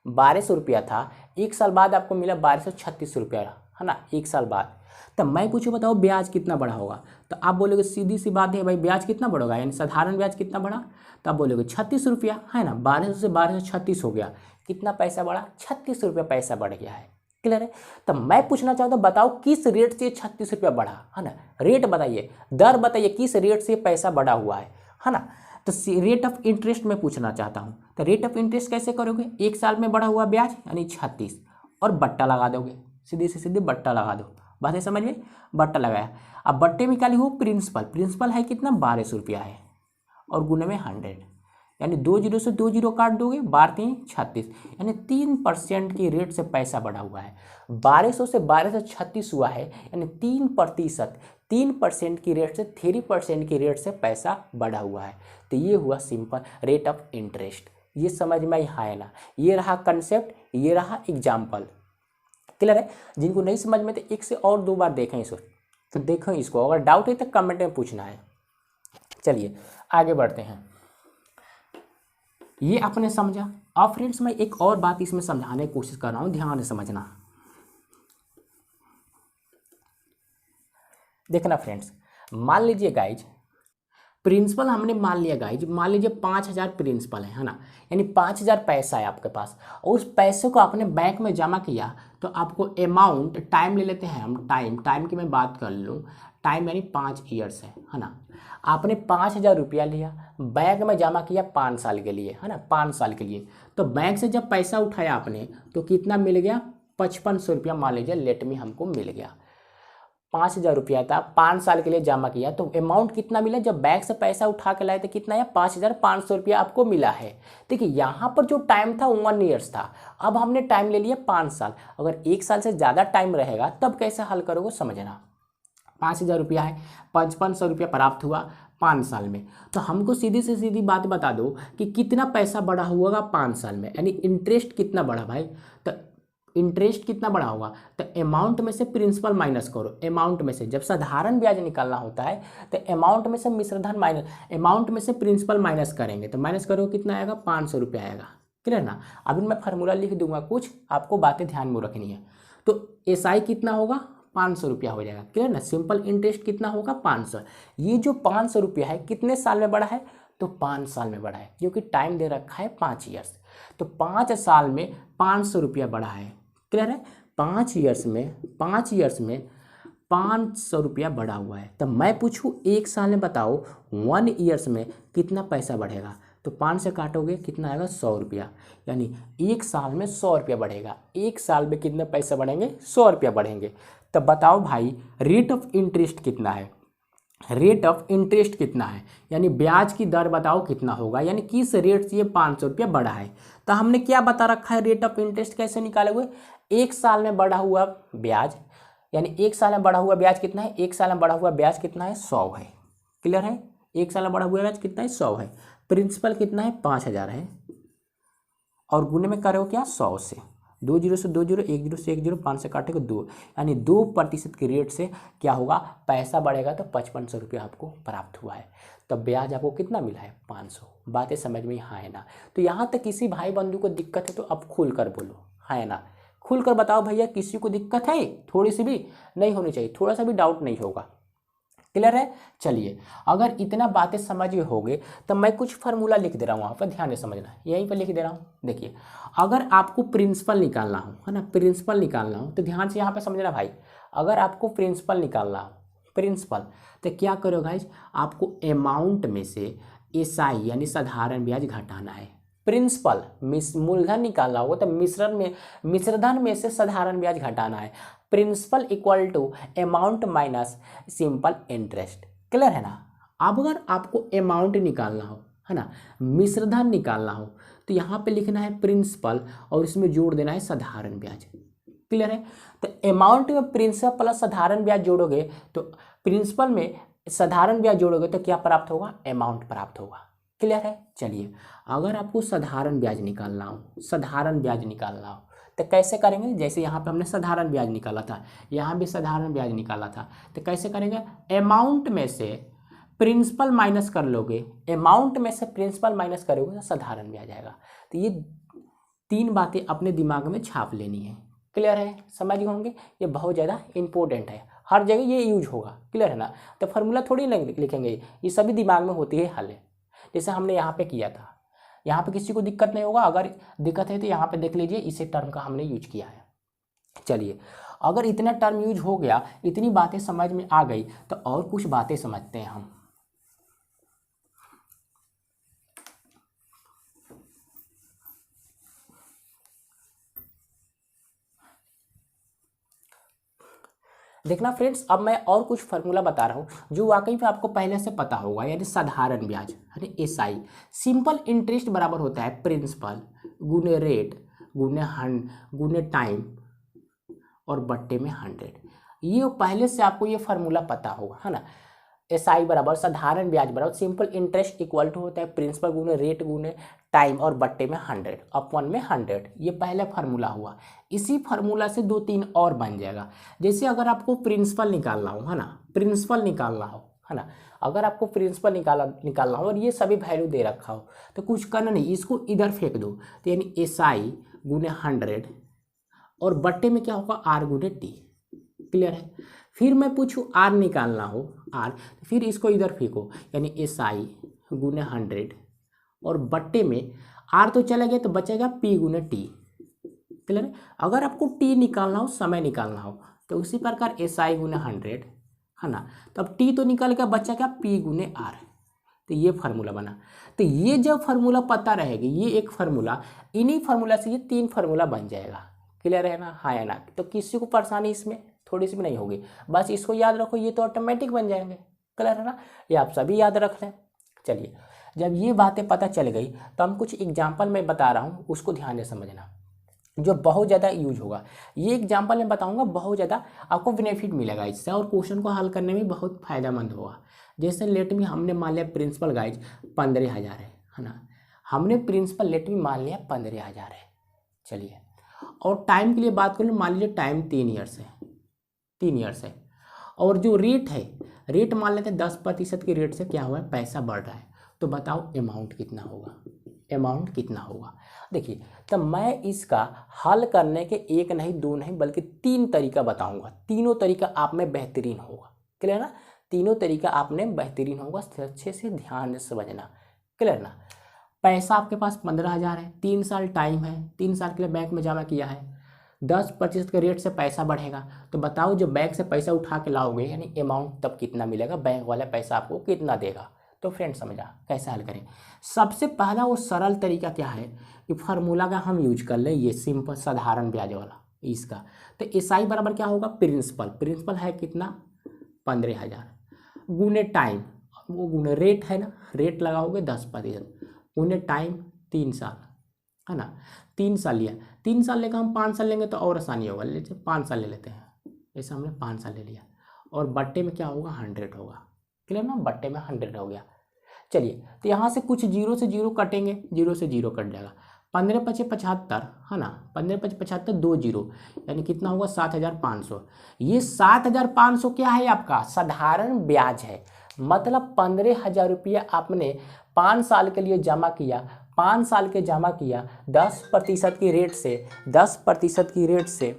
1200 रुपया था, 1 साल बाद आपको मिला 1236 रुपया है ना, 1 साल बाद। तब मैं पूछूं बताओ ब्याज कितना बढ़ा होगा, तो आप बोलोगे सीधी सी बात है भाई ब्याज कितना बढ़ेगा, यानी साधारण ब्याज कितना बढ़ा, तो आप बोलोगे 36 रुपया है ना, 1200 से 1236 हो गया, कितना पैसा बढ़ा 36 रुपया पैसा बढ़ गया है। क्लियर है। तो मैं पूछना चाहता हूँ बताओ किस रेट से 36 रुपया बढ़ा है ना, रेट बताइए, दर बताइए किस रेट से पैसा बढ़ा हुआ है ना। तो रेट ऑफ इंटरेस्ट में पूछना चाहता हूँ, तो रेट ऑफ इंटरेस्ट कैसे करोगे, 1 साल में बढ़ा हुआ ब्याज यानी 36 और बट्टा लगा दोगे, सीधे से सीधे बट्टा लगा दो। बात है समझ में, बट्टा लगाया। अब बट्टे में क्या लिखो प्रिंसिपल, प्रिंसिपल है कितना 1200 रुपया है और गुने में 100, यानी 2 जीरो से 2 जीरो काट दोगे, 12 36, यानी 3% की रेट से पैसा बढ़ा हुआ है। 1200 से 1236 हुआ है यानी 3% की रेट से 3% की रेट से पैसा बढ़ा हुआ है। तो ये हुआ सिंपल रेट ऑफ इंटरेस्ट। ये समझ में आई है ना, ये रहा कंसेप्ट, ये रहा एग्जाम्पल। क्लियर है। जिनको नहीं समझ में तो 1 से और 2 बार देखें इसको, तो देखें इसको, अगर डाउट है तो कमेंट में पूछना है। चलिए आगे बढ़ते हैं। ये आपने समझा। अब फ्रेंड्स मैं एक और बात इसमें समझाने की कोशिश कर रहा हूँ, ध्यान से समझना। देखना फ्रेंड्स, मान लीजिए गाइज प्रिंसिपल हमने मान लिया गाइज, मान लीजिए 5000 प्रिंसिपल है ना, यानी 5000 पैसा है आपके पास, और उस पैसे को आपने बैंक में जमा किया, तो आपको अमाउंट, टाइम ले लेते हैं हम, टाइम की मैं बात कर लूँ, टाइम यानी 5 ईयर्स है ना। आपने 5000 रुपया लिया, बैंक में जमा किया 5 साल के लिए है ना, 5 साल के लिए। तो बैंक से जब पैसा उठाया आपने तो कितना मिल गया 5500 रुपया, मान लीजिए लेट में हमको मिल गया। 5000 रुपया था, 5 साल के लिए जमा किया, तो अमाउंट कितना मिला, जब बैंक से पैसा उठा के लाए तो कितना है 5500 रुपया आपको मिला है। देखिए यहाँ पर जो टाइम था 1 ईयर्स था, अब हमने टाइम ले लिया 5 साल। अगर 1 साल से ज़्यादा टाइम रहेगा तब कैसे हल करोगे समझना। 5000 रुपया है, 5500 रुपया प्राप्त हुआ, 5 साल में। तो हमको सीधी से सीधी बात बता दो कि कितना पैसा बढ़ा हुआ 5 साल में, यानी इंटरेस्ट कितना बढ़ा भाई। तो इंटरेस्ट कितना बढ़ा होगा, तो अमाउंट में से प्रिंसिपल माइनस करो। अमाउंट में से जब साधारण ब्याज निकालना होता है तो अमाउंट में से मिश्रधन माइनस, अमाउंट में से प्रिंसिपल माइनस करेंगे, तो माइनस करो कितना आएगा, 500 रुपया आएगा। क्लियर ना। अभी मैं फार्मूला लिख दूंगा, कुछ आपको बातें ध्यान में रखनी है। तो एसआई कितना होगा, 500 रुपया हो जाएगा। क्लियर ना। सिंपल इंटरेस्ट कितना होगा, 500। ये जो 500 रुपया है कितने साल में बढ़ा है, तो 5 साल में बढ़ा है, क्योंकि टाइम दे रखा है 5 ईयर्स। तो 5 साल में 500 रुपया बढ़ा है। क्लियर है। 5 ईयर्स में 500 रुपया बढ़ा हुआ है। तब मैं पूछूं 1 साल में बताओ 1 ईयर्स में कितना पैसा बढ़ेगा, तो 5 से काटोगे कितना आएगा, 100 रुपया। यानी 1 साल में 100 रुपया बढ़ेगा। 1 साल में कितने पैसे बढ़ेंगे, 100 रुपया बढ़ेंगे। तब बताओ भाई रेट ऑफ इंटरेस्ट कितना है, रेट ऑफ इंटरेस्ट कितना है, यानी ब्याज की दर बताओ कितना होगा, यानी किस रेट से ये 500 रुपया बढ़ा है। तो हमने क्या बता रखा है, रेट ऑफ इंटरेस्ट कैसे निकाले हुए, 1 साल में बढ़ा हुआ ब्याज, यानी 1 साल में बढ़ा हुआ ब्याज कितना है, 1 साल में बढ़ा हुआ ब्याज कितना है, 100 है। क्लियर है। 1 साल में बढ़ा हुआ ब्याज कितना है, 100 है। प्रिंसिपल कितना है, 5000 है, और गुने में करो क्या, 100 से। 2 जीरो से 2 जीरो, 1 जीरो से 1 जीरो, 5 से काटेगा 2, यानी 2% के रेट से क्या होगा, पैसा बढ़ेगा, तो 5500 रुपया आपको प्राप्त हुआ है। तो ब्याज आपको कितना मिला है, 500। बातें समझ में हाँ है ना। तो यहाँ तक किसी भाई बंधु को दिक्कत है तो अब खुल कर बोलो, हाँ है ना। खुल कर बताओ भैया, किसी को दिक्कत है, थोड़ी सी भी नहीं होनी चाहिए, थोड़ा सा भी डाउट नहीं होगा। क्लियर है। चलिए, अगर इतना बातें समझ हो गए तो मैं कुछ फार्मूला लिख दे रहा हूँ, वहाँ पर ध्यान से समझना, यहीं पर लिख दे रहा हूँ। देखिए, अगर आपको प्रिंसिपल निकालना हो, है ना, प्रिंसिपल निकालना हो, तो ध्यान से यहाँ पे समझना भाई। अगर आपको प्रिंसिपल निकालना हो, प्रिंसिपल, तो क्या करो गाइस, आपको अमाउंट में से एसआई यानी साधारण ब्याज घटाना है। प्रिंसिपल मूलधन निकालना होगा तो मिश्रधन में से साधारण ब्याज घटाना है। Principal equal to amount minus simple interest. Clear है ना। अब अगर आपको अमाउंट निकालना हो, है ना, मिश्रधन निकालना हो, तो यहाँ पे लिखना है प्रिंसिपल और इसमें जोड़ देना है साधारण ब्याज। क्लियर है। तो अमाउंट में प्रिंसिपल प्लस साधारण ब्याज जोड़ोगे, तो प्रिंसिपल में साधारण ब्याज जोड़ोगे तो क्या प्राप्त होगा, अमाउंट प्राप्त होगा। क्लियर है। चलिए, अगर आपको साधारण ब्याज निकालना हो, साधारण ब्याज निकालना हो, तो कैसे करेंगे, जैसे यहाँ पे हमने साधारण ब्याज निकाला था, यहाँ भी साधारण ब्याज निकाला था, तो कैसे करेंगे, अमाउंट में से प्रिंसिपल माइनस कर लोगे, अमाउंट में से प्रिंसिपल माइनस करोगे तो साधारण ब्याज आएगा। तो ये 3 बातें अपने दिमाग में छाप लेनी है। क्लियर है, समझ गए होंगे। ये बहुत ज़्यादा इंपॉर्टेंट है, हर जगह ये यूज होगा। क्लियर है ना। तो फार्मूला थोड़ी लिखेंगे, ये सभी दिमाग में होती है हल है, जैसे हमने यहाँ पे किया था। यहाँ पे किसी को दिक्कत नहीं होगा, अगर दिक्कत है तो यहाँ पे देख लीजिए, इसी टर्म का हमने यूज किया है। चलिए, अगर इतना टर्म यूज हो गया, इतनी बातें समझ में आ गई, तो और कुछ बातें समझते हैं हम। देखना फ्रेंड्स, अब मैं और कुछ फार्मूला बता रहा हूँ जो वाकई में आपको पहले से पता होगा, यानी साधारण ब्याज यानी एसआई। सिंपल इंटरेस्ट बराबर होता है प्रिंसिपल गुने रेट गुने टाइम और बट्टे में 100। ये पहले से आपको ये फार्मूला पता होगा, है ना। एसआई बराबर साधारण ब्याज बराबर सिंपल इंटरेस्ट इक्वल टू होता है प्रिंसिपल गुने रेट गुने टाइम और बट्टे में 100 अपॉन में 100। ये पहला फार्मूला हुआ। इसी फार्मूला से 2-3 और बन जाएगा। जैसे अगर आपको प्रिंसिपल निकालना हो, है ना, प्रिंसिपल निकालना हो, है ना, अगर आपको प्रिंसिपल निकालना हो और ये सभी वैल्यू दे रखा हो, तो कुछ करना नहीं, इसको इधर फेंक दो। तो यानी एसआई गुने 100 और बट्टे में क्या होगा, आर गुने टी। क्लियर है। फिर मैं पूछूं आर निकालना हो, आर, तो फिर इसको इधर फेंको, यानी एसआई गुने 100 और बट्टे में आर तो चला गया तो बचेगा पी गुने टी। क्लियर है। अगर आपको टी निकालना हो, समय निकालना हो, तो उसी प्रकार एसआई गुने 100, है ना, तो अब टी तो निकल गया, बचा क्या, पी गुने आर। तो ये फार्मूला बना। तो ये जब फार्मूला पता रहेगी, ये एक फार्मूला, इन्हीं फार्मूला से ये 3 फार्मूला बन जाएगा। क्लियर है ना, हाँ या ना। तो किसी को परेशानी इसमें थोड़ी सी भी नहीं होगी, बस इसको याद रखो, ये तो ऑटोमेटिक बन जाएंगे। क्लियर है ना, ये आप सभी याद रख लें। चलिए, जब ये बातें पता चल गई तो हम कुछ एग्जाम्पल मैं बता रहा हूँ, उसको ध्यान से समझना, जो बहुत ज़्यादा यूज होगा। ये एग्जाम्पल मैं बताऊँगा, बहुत ज़्यादा आपको बेनिफिट मिलेगा इससे और क्वेश्चन को हल करने में बहुत फायदेमंद होगा। जैसे लेट में हमने मान लिया प्रिंसिपल गाइज 15,000 है ना, हमने प्रिंसिपल लेट में मान लिया 15,000 है। चलिए, और टाइम के लिए बात कर लो, मान लीजिए टाइम 3 ईयर्स है, 3 ईयर्स है, और जो रेट है, रेट मान लेते हैं 10% की रेट से क्या हुआ है, पैसा बढ़ रहा है। तो बताओ अमाउंट कितना होगा, अमाउंट कितना होगा। देखिए, तो मैं इसका हल करने के एक नहीं दो नहीं बल्कि 3 तरीका बताऊंगा। तीनों तरीका आप में बेहतरीन होगा। क्लियर ना, तीनों तरीका आपने बेहतरीन होगा, अच्छे से ध्यान से समझना। क्लियर ना। पैसा आपके पास 15,000 है, 3 साल टाइम है, 3 साल के लिए बैंक में जमा किया है, 10% के रेट से पैसा बढ़ेगा। तो बताओ जब बैंक से पैसा उठा के लाओगे यानी अमाउंट तब कितना मिलेगा, बैंक वाला पैसा आपको कितना देगा। तो फ्रेंड समझा कैसे हल करें। सबसे पहला वो सरल तरीका क्या है कि फार्मूला का हम यूज कर लें, ये सिंपल साधारण ब्याज वाला इसका। तो एसआई बराबर क्या होगा, प्रिंसिपल, प्रिंसिपल है कितना 15,000 गुने टाइम, वो गुने रेट है ना, रेट लगाओगे 10% गुने टाइम 3 साल है ना, 3 साल लिया, 3 साल लेकर हम 5 साल लेंगे तो और आसानी होगा, लीजिए 5 साल ले लेते हैं, जैसे हमने 5 साल ले लिया, और बट्टे में क्या होगा 100 होगा। क्लियर ना, बट्टे में 100 हो गया। चलिए, तो यहाँ से कुछ जीरो से जीरो कटेंगे, जीरो से जीरो कट जाएगा, 15×5 = 75 है ना, 15×5 = 75, 2 जीरो यानी कितना होगा 7,500। ये 7,500 क्या है आपका साधारण ब्याज है, मतलब 15,000 रुपया आपने 5 साल के लिए जमा किया, 5 साल के जमा किया 10% की रेट से, 10% की रेट से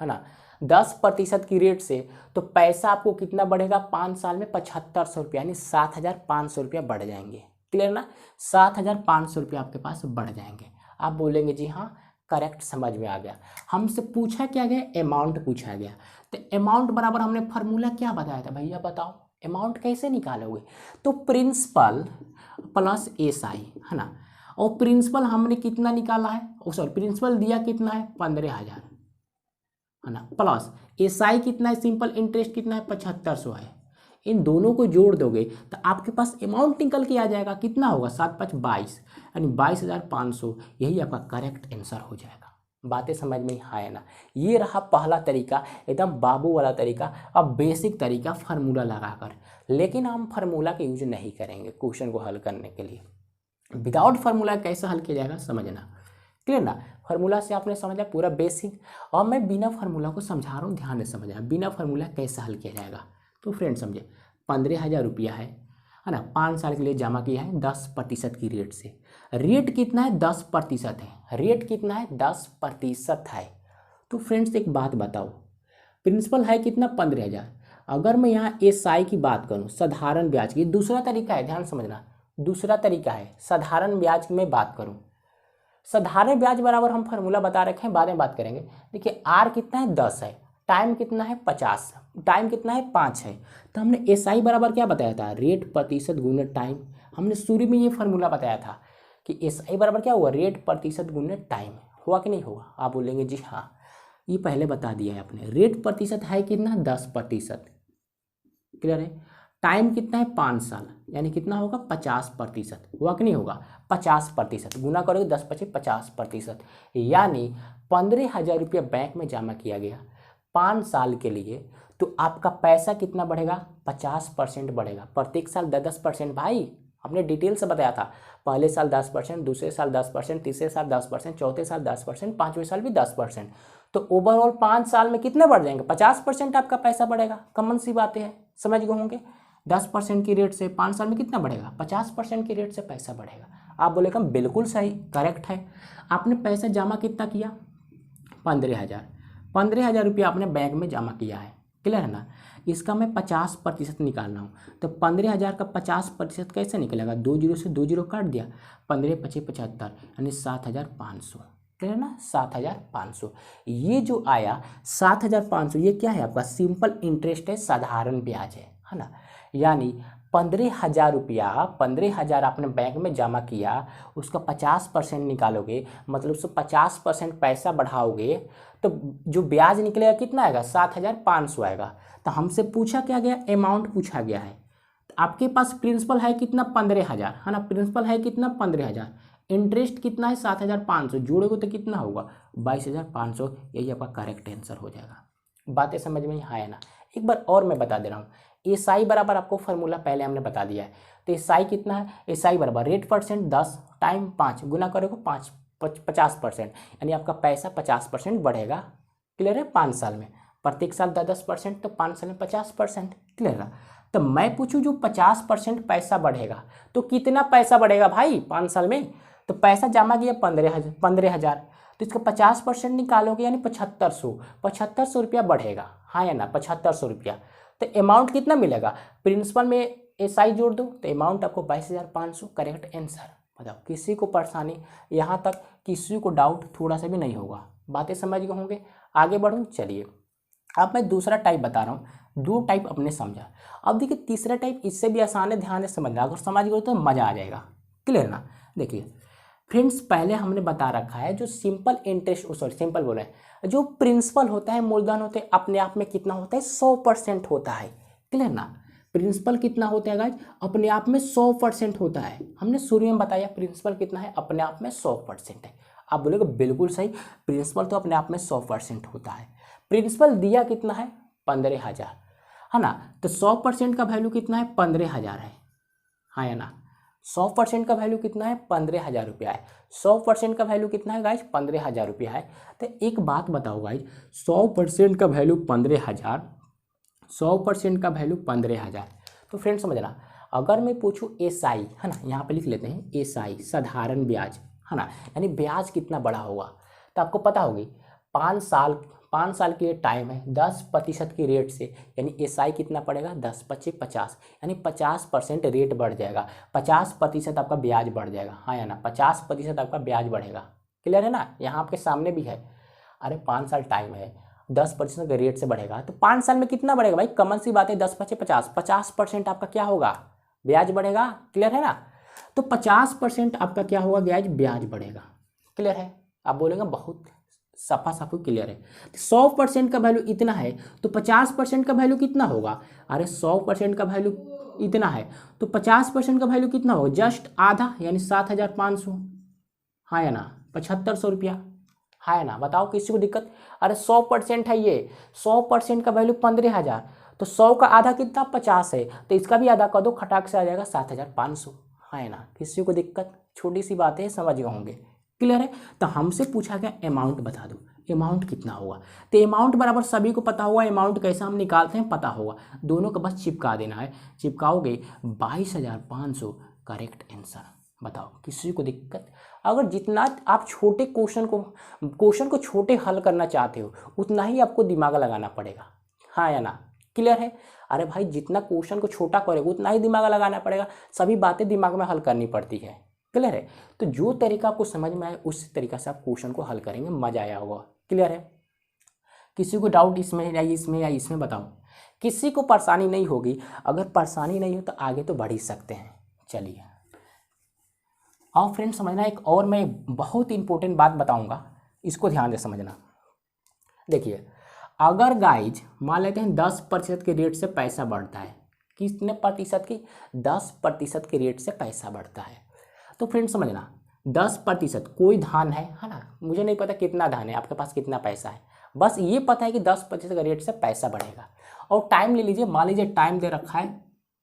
है ना, 10% की रेट से, तो पैसा आपको कितना बढ़ेगा 5 साल में 7,500 रुपया यानी 7,500 रुपया बढ़ जाएंगे। क्लियर ना, 7,500 रुपया आपके पास बढ़ जाएंगे। आप बोलेंगे जी हाँ करेक्ट, समझ में आ गया। हमसे पूछा क्या गया, अमाउंट पूछा गया। तो अमाउंट बराबर हमने फार्मूला क्या बताया था भैया, बताओ अमाउंट कैसे निकालोगे। तो प्रिंसिपल प्लस एसआई है ना, और प्रिंसिपल हमने कितना निकाला है, सॉरी प्रिंसिपल दिया कितना है 15,000 है ना, प्लस एसआई कितना है, सिंपल इंटरेस्ट कितना है 7,500 है। इन दोनों को जोड़ दोगे तो आपके पास अमाउंट निकल के आ जाएगा, कितना होगा 7×5 = 22 यानी 22,500, यही आपका करेक्ट आंसर हो जाएगा। बातें समझ में आए ना। ये रहा पहला तरीका, एकदम बाबू वाला तरीका, अब बेसिक तरीका फार्मूला लगाकर। लेकिन हम फार्मूला का यूज नहीं करेंगे क्वेश्चन को हल करने के लिए। विदाउट फार्मूला कैसे हल किया जाएगा समझना। क्लियर ना, फार्मूला से आपने समझा पूरा बेसिक, और मैं बिना फार्मूला को समझा रहा हूँ, ध्यान से समझना बिना फार्मूला कैसे हल किया जाएगा। तो फ्रेंड समझे, 15,000 रुपया है ना, 5 साल के लिए जमा किया है 10% की रेट से। रेट कितना है 10% है, रेट कितना है 10% है। तो फ्रेंड्स एक बात बताओ, प्रिंसिपल है कितना 15,000, अगर मैं यहाँ एसआई की बात करूँ साधारण ब्याज की, दूसरा तरीका है, ध्यान समझना, दूसरा तरीका है साधारण ब्याज की मैं बात करूँ। साधारण ब्याज बराबर हम फार्मूला बता रखे हैं, बाद में बात करेंगे। देखिए आर कितना है 10 है, टाइम कितना है 50, टाइम कितना है 5 है। तो हमने एसआई बराबर क्या बताया था, रेट प्रतिशत गुने टाइम। हमने शुरू में ये फार्मूला बताया था कि एसआई बराबर क्या हुआ, रेट प्रतिशत गुने टाइम। हुआ कि नहीं हुआ, आप बोलेंगे जी हाँ, ये पहले बता दिया है आपने। रेट प्रतिशत है कितना 10%, क्लियर है। टाइम कितना है 5 साल यानी कितना होगा 50%, हुआ कि नहीं होगा 50%, गुना करोगे 10×5 = 50%, यानी 15,000 रुपया बैंक में जमा किया गया 5 साल के लिए, तो आपका पैसा कितना बढ़ेगा 50% बढ़ेगा। प्रत्येक साल 10-10% भाई, हमने डिटेल से बताया था, पहले साल 10%, दूसरे साल 10%, तीसरे साल 10%, चौथे साल 10%, 5वें साल भी 10%। तो ओवरऑल 5 साल में कितने बढ़ जाएंगे 50% आपका पैसा बढ़ेगा। कॉमन सी बातें हैं, समझ गए होंगे। 10% की रेट से 5 साल में कितना बढ़ेगा 50% की रेट से पैसा बढ़ेगा। आप बोलेगा बिल्कुल सही, करेक्ट है। आपने पैसा जमा कितना किया 15,000 रुपया आपने बैंक में जमा किया है, क्लियर है ना। इसका मैं 50% निकालना हूँ, तो 15,000 का 50% कैसे निकलेगा, 2 जीरो से 2 जीरो काट दिया, 15×5 = 75 यानी 7,500, क्लियर ना 7,500। ये जो आया 7,500 ये क्या है आपका सिंपल इंटरेस्ट है, साधारण ब्याज है ना। यानी 15,000 रुपया, 15,000 आपने बैंक में जमा किया, उसका 50% निकालोगे, मतलब उसको 50% पैसा बढ़ाओगे, तो जो ब्याज निकलेगा कितना आएगा 7,500 आएगा। तो हमसे पूछा क्या गया, अमाउंट पूछा गया है। तो आपके पास प्रिंसिपल है कितना 15,000 है ना, प्रिंसिपल है कितना 15,000, इंटरेस्ट कितना है 7,500, जोड़ोगे तो कितना होगा 22,500, यही आपका करेक्ट आंसर हो जाएगा। बातें समझ में आया ना। एक बार और मैं बता दे रहा हूँ, एस आई बराबर आपको फार्मूला पहले हमने बता दिया है। तो एस आई कितना है, एस आई बराबर रेट परसेंट 10 टाइम 5 गुना करोगे 50%, यानी आपका पैसा 50% बढ़ेगा। क्लियर है, 5 साल में, प्रत्येक साल 10% तो 5 साल में 50%। क्लियर है। तो मैं पूछूं जो 50% पैसा बढ़ेगा तो कितना पैसा बढ़ेगा भाई 5 साल में? तो पैसा जमा किया 15,000, तो इसका 50% निकालोगे यानी 7500 रुपया बढ़ेगा, हाँ या ना, 7500 रुपया। तो अमाउंट कितना मिलेगा, प्रिंसिपल में एस आई जोड़ दो तो अमाउंट आपको 22,500, करेक्ट आंसर। बताओ, किसी को परेशानी यहाँ तक, किसी को डाउट थोड़ा सा भी नहीं होगा, बातें समझ गए होंगे। आगे बढ़ूँ, चलिए अब मैं दूसरा टाइप बता रहा हूँ। 2 टाइप अपने समझा। अब देखिए तीसरा टाइप इससे भी आसान है, ध्यान से समझना, अगर समझ गए तो मज़ा आ जाएगा। क्लियर ना। देखिए फ्रेंड्स, पहले हमने बता रखा है जो सिंपल इंटरेस्ट, सिंपल बोले, जो प्रिंसिपल होता है, मूलधन होते हैं, अपने आप में कितना होता है, 100% होता है। क्लियर ना। प्रिंसिपल कितना होता है गाइज, अपने आप में 100% होता है। हमने शुरू में बताया प्रिंसिपल कितना है, अपने आप में 100% है। आप बोलोगे बिल्कुल सही, प्रिंसिपल तो अपने आप में 100% होता है। प्रिंसिपल दिया कितना है, 15,000, है ना। तो 100% का वैल्यू कितना है, 15,000 है, हाँ या ना। 100% का वैल्यू कितना है, 15,000 रुपया है। 100% का वैल्यू कितना है गाइज, 15,000 रुपया है। तो एक बात बताओ गाइज, 100% का वैल्यू 15,000, 100% का वैल्यू 15,000। तो फ्रेंड समझना, अगर मैं पूछूं एस आई, है ना, यहाँ पे लिख लेते हैं एस आई, साधारण ब्याज, है ना, यानी ब्याज कितना बड़ा होगा, तो आपको पता होगी 5 साल के टाइम है, 10% की रेट से, यानी एस आई कितना पड़ेगा, 10 25 50, यानी 50% रेट बढ़ जाएगा, 50% आपका ब्याज बढ़ जाएगा, हाँ या ना, 50% आपका ब्याज बढ़ेगा। क्लियर है ना, यहाँ आपके सामने भी है। अरे 5 साल टाइम है, 10% के रेट से बढ़ेगा, तो 5 साल में कितना बढ़ेगा भाई, कॉमन सी बात है, 10 25 50, 50% आपका क्या होगा, ब्याज बढ़ेगा। क्लियर है ना। तो 50% आपका क्या होगा, ब्याज बढ़ेगा। क्लियर है। आप बोलेंगे बहुत सफा सफू क्लियर है। 100% का वैल्यू इतना है तो 50% का वैल्यू कितना होगा, अरे 100% का वैल्यू इतना है तो 50% का वैल्यू कितना होगा, जस्ट आधा, यानी 7,500, हाँ या ना, 7,500 रुपया, हाँ या ना। बताओ किसी को दिक्कत, अरे 100% है ये, 100% का वैल्यू 15,000, तो 100 का आधा कितना, 50 है, तो इसका भी आधा कर दो, खटाक से आ जाएगा 7,500, हाँ या ना। किसी को दिक्कत, छोटी सी बात है, समझ गए होंगे। क्लियर है। तो हमसे पूछा गया अमाउंट बता दो, अमाउंट कितना होगा, तो अमाउंट बराबर सभी को पता होगा, अमाउंट कैसे हम निकालते हैं पता होगा, दोनों का बस चिपका देना है, चिपकाओगे 22,500, करेक्ट आंसर। बताओ किसी को दिक्कत, अगर जितना आप छोटे क्वेश्चन को छोटे हल करना चाहते हो उतना ही आपको दिमाग लगाना पड़ेगा, हाँ या ना। क्लियर है। अरे भाई जितना क्वेश्चन को छोटा करोगे उतना ही दिमाग लगाना पड़ेगा, सभी बातें दिमाग में हल करनी पड़ती है। क्लियर है। तो जो तरीका आपको समझ में आए उस तरीका से आप क्वेश्चन को हल करेंगे, मजा आया होगा। क्लियर है। किसी को डाउट इसमें या इसमें बताओ, किसी को परेशानी नहीं होगी, अगर परेशानी नहीं हो तो आगे तो बढ़ ही सकते हैं। चलिए और फ्रेंड समझना, एक और मैं बहुत इंपॉर्टेंट बात बताऊंगा, इसको ध्यान से समझना। देखिए अगर गाइज मान लेते हैं 10% के रेट से पैसा बढ़ता है, कितने प्रतिशत की, 10% के रेट से पैसा बढ़ता है, तो फ्रेंड समझना 10% कोई धान है ना, मुझे नहीं पता कितना धान है, आपके पास कितना पैसा है, बस ये पता है कि 10% के रेट से पैसा बढ़ेगा। और टाइम ले लीजिए, मान लीजिए टाइम दे रखा है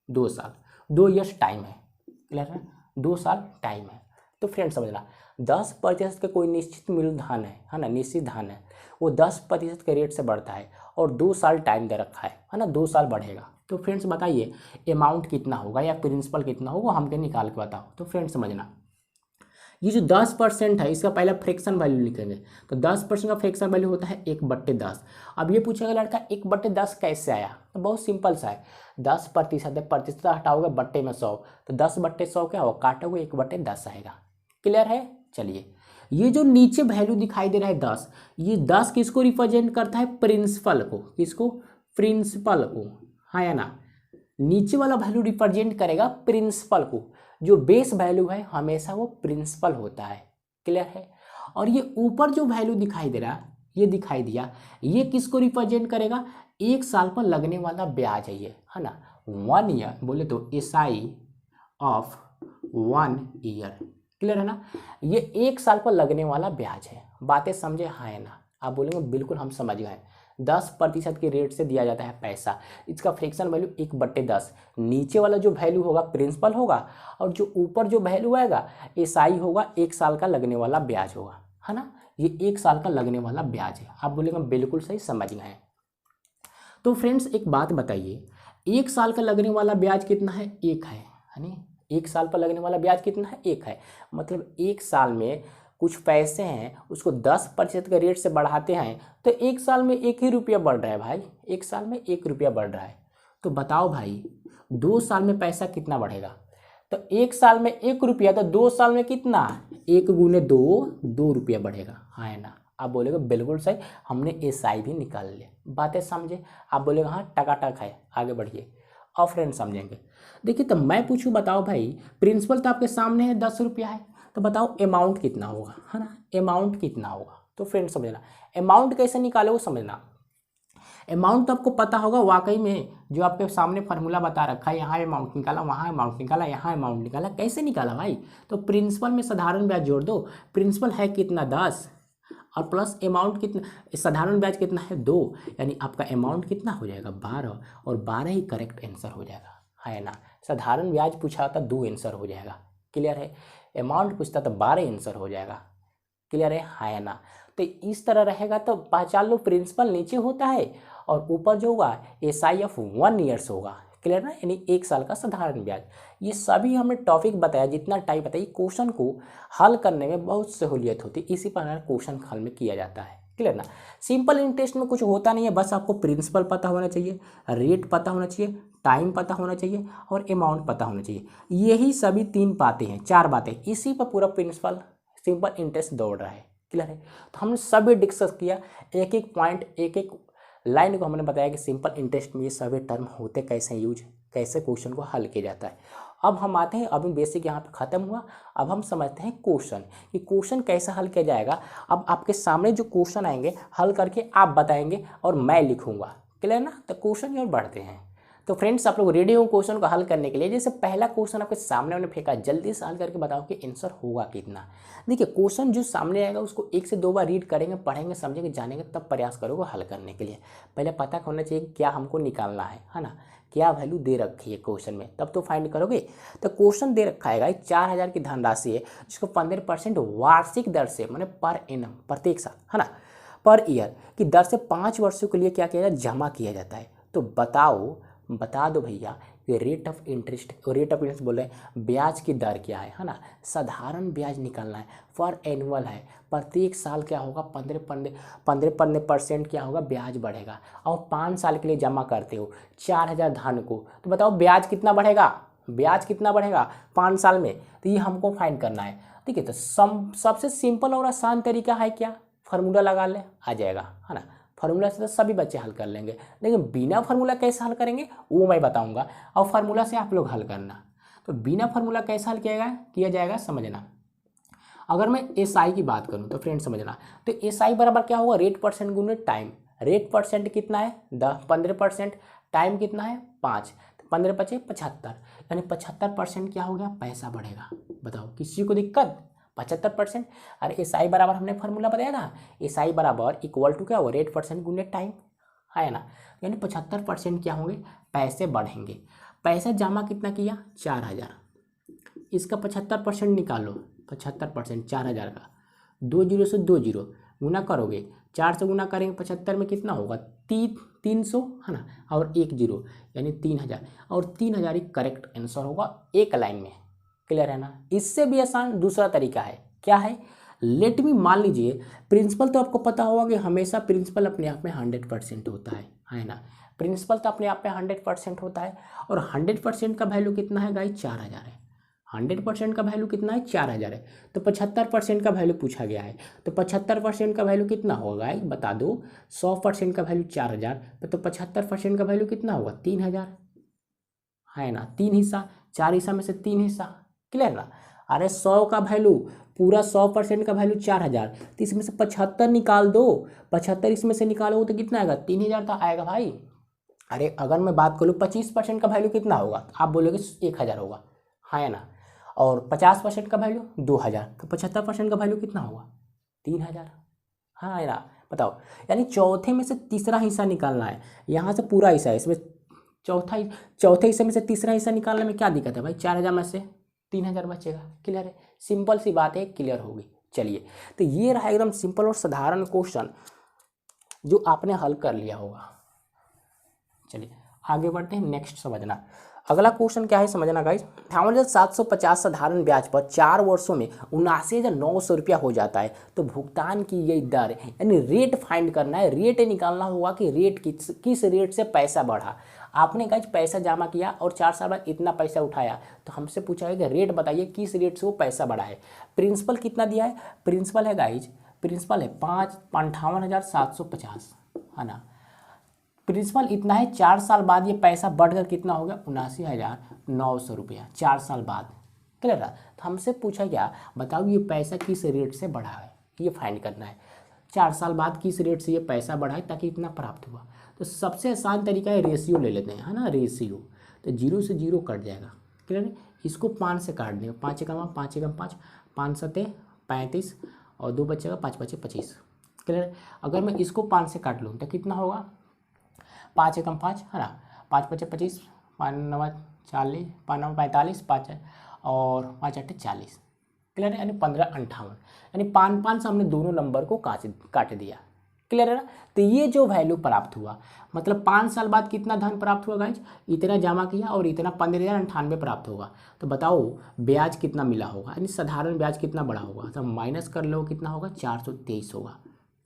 2 साल, 2 ईयर्स टाइम है। क्लियर है, 2 साल टाइम है। तो फ्रेंड समझना 10% के कोई निश्चित मूलधन है ना, निश्चित धन है, वो 10% के रेट से बढ़ता है और 2 साल टाइम दे रखा है ना, 2 साल बढ़ेगा। तो फ्रेंड्स बताइए अमाउंट कितना होगा या प्रिंसिपल कितना होगा, हमको निकाल के बताओ। तो फ्रेंड्स समझना ये जो 10% है इसका पहला फ्रैक्शन वैल्यू लिखेंगे, तो 10% का फ्रैक्शन वैल्यू होता है 1/10। अब ये पूछेगा लड़का 1/10 कैसे आया, तो बहुत सिंपल सा है, 10% है, प्रतिशत हटाओगे बट्टे में 100, तो 10/100 क्या होगा, काटोगे 1/10 आएगा। क्लियर है। चलिए ये जो नीचे वैल्यू दिखाई दे रहा है 10, ये 10 किसको रिप्रेजेंट करता है, प्रिंसिपल को, किसको, प्रिंसिपल को, हाँ या ना। नीचे वाला वैल्यू रिप्रेजेंट करेगा प्रिंसिपल को, जो बेस वैल्यू है हमेशा वो प्रिंसिपल होता है। क्लियर है। और ये ऊपर जो वैल्यू दिखाई दे रहा, ये दिखाई दिया, ये किसको रिप्रेजेंट करेगा, 1 साल पर लगने वाला ब्याज है ये, है ना, 1 ईयर बोले तो एसआई ऑफ 1 ईयर। क्लियर है ना, ये 1 साल पर लगने वाला ब्याज है। बातें समझे, हाँ है ना। आप बोलेंगे बिल्कुल हम समझ गए, 10% के रेट से दिया जाता है पैसा। इसका फ्रैक्शन वैल्यू 1/10। नीचे वाला जो वैल्यू होगा प्रिंसिपल होगा और जो ऊपर जो वैल्यू आएगा एसआई होगा, 1 साल का लगने वाला ब्याज होगा, है ना। ये 1 साल का लगने वाला ब्याज है। आप बोलेंगे बिल्कुल सही, समझ गए। तो फ्रेंड्स एक बात बताइए, 1 साल का लगने वाला ब्याज कितना है? 1 है नहीं। 1 साल पर लगने वाला ब्याज कितना है? 1 है। मतलब 1 साल में कुछ पैसे हैं उसको 10% के रेट से बढ़ाते हैं तो 1 साल में 1 ही रुपया बढ़ रहा है भाई। 1 साल में 1 रुपया बढ़ रहा है। तो बताओ भाई 2 साल में पैसा कितना बढ़ेगा? तो 1 साल में 1 रुपया, तो 2 साल में कितना? 1 गुने 2, 2 रुपया बढ़ेगा, है ना। आप बोलेगा बिल्कुल सही, हमने एसआई भी निकाल लिया। बातें समझे? आप बोलेगा हाँ टकाटक है, आगे बढ़िए और फ्रेंड समझेंगे। देखिए तो मैं पूछूं, बताओ भाई प्रिंसिपल तो आपके सामने है 10 रुपया है, तो बताओ अमाउंट कितना होगा, है ना। अमाउंट कितना होगा तो फ्रेंड समझना, अमाउंट कैसे निकालोगे समझना। अमाउंट तो आपको पता होगा वाकई में, जो आपके सामने फार्मूला बता रखा है, यहाँ अमाउंट निकाला, वहाँ अमाउंट निकाला, यहाँ अमाउंट निकाला। कैसे निकाला भाई? तो प्रिंसिपल में साधारण ब्याज जोड़ दो। प्रिंसिपल है कितना? 10 और प्लस अमाउंट कितना, साधारण ब्याज कितना है? 2, यानी आपका अमाउंट कितना हो जाएगा? 12, और 12 ही करेक्ट आंसर हो जाएगा, है ना। साधारण ब्याज पूछा था 2 आंसर हो जाएगा, क्लियर है। अमाउंट पूछता तो 12 आंसर हो जाएगा, क्लियर है ना। तो इस तरह रहेगा। तो पहचान लो प्रिंसिपल नीचे होता है और ऊपर जो होगा एसआई ऑफ 1 ईयर्स होगा, क्लियर ना, यानी 1 साल का साधारण ब्याज। ये सभी हमने टॉपिक बताया, जितना टाइप बताइए, क्वेश्चन को हल करने में बहुत सहूलियत होती है। इसी प्रकार क्वेश्चन हल में किया जाता है, क्लियर ना। सिंपल इंटरेस्ट में कुछ होता नहीं है, बस आपको प्रिंसिपल पता होना चाहिए, रेट पता होना चाहिए, टाइम पता होना चाहिए और अमाउंट पता होना चाहिए। यही सभी 3 बातें हैं, 4 बातें, इसी पर पूरा प्रिंसिपल सिंपल इंटरेस्ट दौड़ रहा है, क्लियर है। तो हमने सभी डिस्कस किया, एक एक पॉइंट, एक एक लाइन को हमने बताया कि सिंपल इंटरेस्ट में ये सभी टर्म होते कैसे, यूज कैसे क्वेश्चन को हल किया जाता है। अब हम आते हैं, अभी बेसिक यहाँ पे खत्म हुआ, अब हम समझते हैं क्वेश्चन, कि क्वेश्चन कैसे हल किया जाएगा। अब आपके सामने जो क्वेश्चन आएंगे हल करके आप बताएंगे और मैं लिखूंगा, क्लियर ना। तो क्वेश्चन की ओर बढ़ते हैं। तो फ्रेंड्स आप लोग रेडी हो क्वेश्चन को हल करने के लिए। जैसे पहला क्वेश्चन आपके सामने हमने फेंका, जल्दी से हल करके बताओ कि आंसर होगा कितना। देखिए क्वेश्चन जो सामने आएगा उसको 1 से 2 बार रीड करेंगे, पढ़ेंगे, समझेंगे, जानेंगे, तब प्रयास करोगे हल करने के लिए। पहले पता होना चाहिए क्या हमको निकालना है ना, क्या वैल्यू दे रखी है क्वेश्चन में, तब तो फाइंड करोगे। तो क्वेश्चन दे रखा है 4000 की धनराशि है, जिसको 15% वार्षिक दर से, मैंने पर एनम, प्रत्येक साल, है ना, पर ईयर की दर से 5 वर्षों के लिए क्या किया जाए, जमा किया जाता है। तो बता दो भैया कि रेट ऑफ इंटरेस्ट बोल रहे हैं, ब्याज की दर क्या है ना। साधारण ब्याज निकालना है, फॉर एनुअल है, प्रत्येक साल क्या होगा, 15% क्या होगा, ब्याज बढ़ेगा। और 5 साल के लिए जमा करते हो 4000 धन को, तो बताओ ब्याज कितना बढ़ेगा, 5 साल में। तो ये हमको फाइंड करना है, ठीक है। तो सबसे सिंपल और आसान तरीका है क्या, फार्मूला लगा ले, आ जाएगा, है ना। फार्मूला से तो सभी बच्चे हल कर लेंगे, लेकिन बिना फार्मूला कैसे हल करेंगे वो मैं बताऊंगा, और फार्मूला से आप लोग हल करना। तो बिना फार्मूला कैसे हल किया जाएगा समझना। अगर मैं एसआई की बात करूं तो फ्रेंड समझना, तो एसआई बराबर क्या होगा, रेट परसेंट गुने टाइम। रेट परसेंट कितना है 15%, टाइम कितना है 5, तो 15 × 5 = 75, यानी 75% क्या हो गया, पैसा बढ़ेगा। बताओ किसी को दिक्कत, 75%। अरे एसआई बराबर हमने फार्मूला बताया था, एसआई बराबर इक्वल टू क्या होगा, रेट परसेंट गुने टाइम, है ना। यानी 75% क्या होंगे, पैसे बढ़ेंगे। पैसा जमा कितना किया, 4000, इसका 75% निकालो, 75% 4000 का, 2 जीरो से 2 जीरो गुना करोगे, 4 से गुना करेंगे 75 में कितना होगा, 300, है ना, और 1 जीरो यानी 3000, और 3000 ही करेक्ट आंसर होगा एक लाइन में, क्लियर है ना। इससे भी आसान दूसरा तरीका है, क्या है, लेट मी, मान लीजिए प्रिंसिपल तो आपको पता होगा कि हमेशा प्रिंसिपल अपने आप में 100% होता है ना। प्रिंसिपल तो अपने आप में 100% होता है, और 100% का वैल्यू कितना है गाइस, 4000 है। 100% का वैल्यू कितना है, 4000 है। तो 75% का वैल्यू पूछा गया है, तो 75% का वैल्यू कितना होगा गाइस बता दो। 100% का वैल्यू 4000, तो 75% का वैल्यू कितना होगा, 3000, है ना। 3 हिस्सा, 4 हिस्सा में से 3 हिस्सा, क्लियर ना। अरे 100 का वैल्यू, पूरा 100% का वैल्यू 4000, तो इसमें से 75 निकाल दो, 75 इसमें से निकालोगे तो कितना आएगा, 3000 तो आएगा भाई। अरे अगर मैं बात करूँ 25% का वैल्यू कितना होगा, तो आप बोलोगे 1000 होगा, है ना। और 50% का वैल्यू 2000, तो 75% का वैल्यू कितना होगा, 3000, हाँ है ना। बताओ, यानी चौथे में से तीसरा हिस्सा निकालना है, यहाँ से पूरा हिस्सा है, इसमें चौथे हिस्से में से तीसरा हिस्सा निकालने में क्या दिक्कत है भाई, 4000 में से 3000 बचेगा। क्लियर है, सिंपल सी बात है, क्लियर होगी। चलिए, तो ये रहा एकदम सिंपल और साधारण क्वेश्चन जो आपने हल कर लिया होगा। चलिए आगे बढ़ते हैं, नेक्स्ट समझना। अगला क्वेश्चन क्या है समझना गाइस। 58,750 साधारण ब्याज पर 4 वर्षों में 79,900 रुपया हो जाता है, तो भुगतान की गई दर यानी रेट फाइंड करना है, रेट निकालना होगा कि रेट किस रेट से पैसा बढ़ा। आपने गाइस पैसा जमा किया और 4 साल बाद इतना पैसा उठाया, तो हमसे पूछा है कि रेट बताइए किस रेट से वो पैसा बढ़ा है। प्रिंसिपल कितना दिया है, प्रिंसिपल है गाइज, प्रिंसिपल है 58,750 है ना। प्रिंसिपल इतना है, 4 साल बाद ये पैसा बढ़कर कितना हो गया, 79,900 रुपया 4 साल बाद। क्लियर है, तो हमसे पूछा क्या, बताओ ये पैसा किस रेट से बढ़ा है, ये फाइंड करना है। 4 साल बाद किस रेट से ये पैसा बढ़ा है ताकि इतना प्राप्त हुआ। तो सबसे आसान तरीका है रेशियो ले लेते हैं, है ना, रेशियो। तो 0 से 0 कट जाएगा। क्लियर है, इसको 5 से काट देंगे, 5 एकम 5 एकम 5, 5 सते 35 और 2 बचेगा, 5 बचे 25। क्लियर है, अगर मैं इसको 5 से काट लूँ तो कितना होगा, 5 एकम 5 है ना, 5 बचे 25, 5 9 40, 5 9 45, 5 और 5 8 40। क्लियर है, यानी 15 58, यानी 5 से हमने दोनों नंबर को काट दिया। क्लियर है ना, तो ये जो वैल्यू प्राप्त हुआ, मतलब 5 साल बाद कितना धन प्राप्त हुआ गाइज, इतना जमा किया और इतना 15,098 प्राप्त होगा। तो बताओ ब्याज कितना मिला होगा, यानी साधारण ब्याज कितना बढ़ा होगा, तो माइनस कर लो कितना होगा, 423 होगा,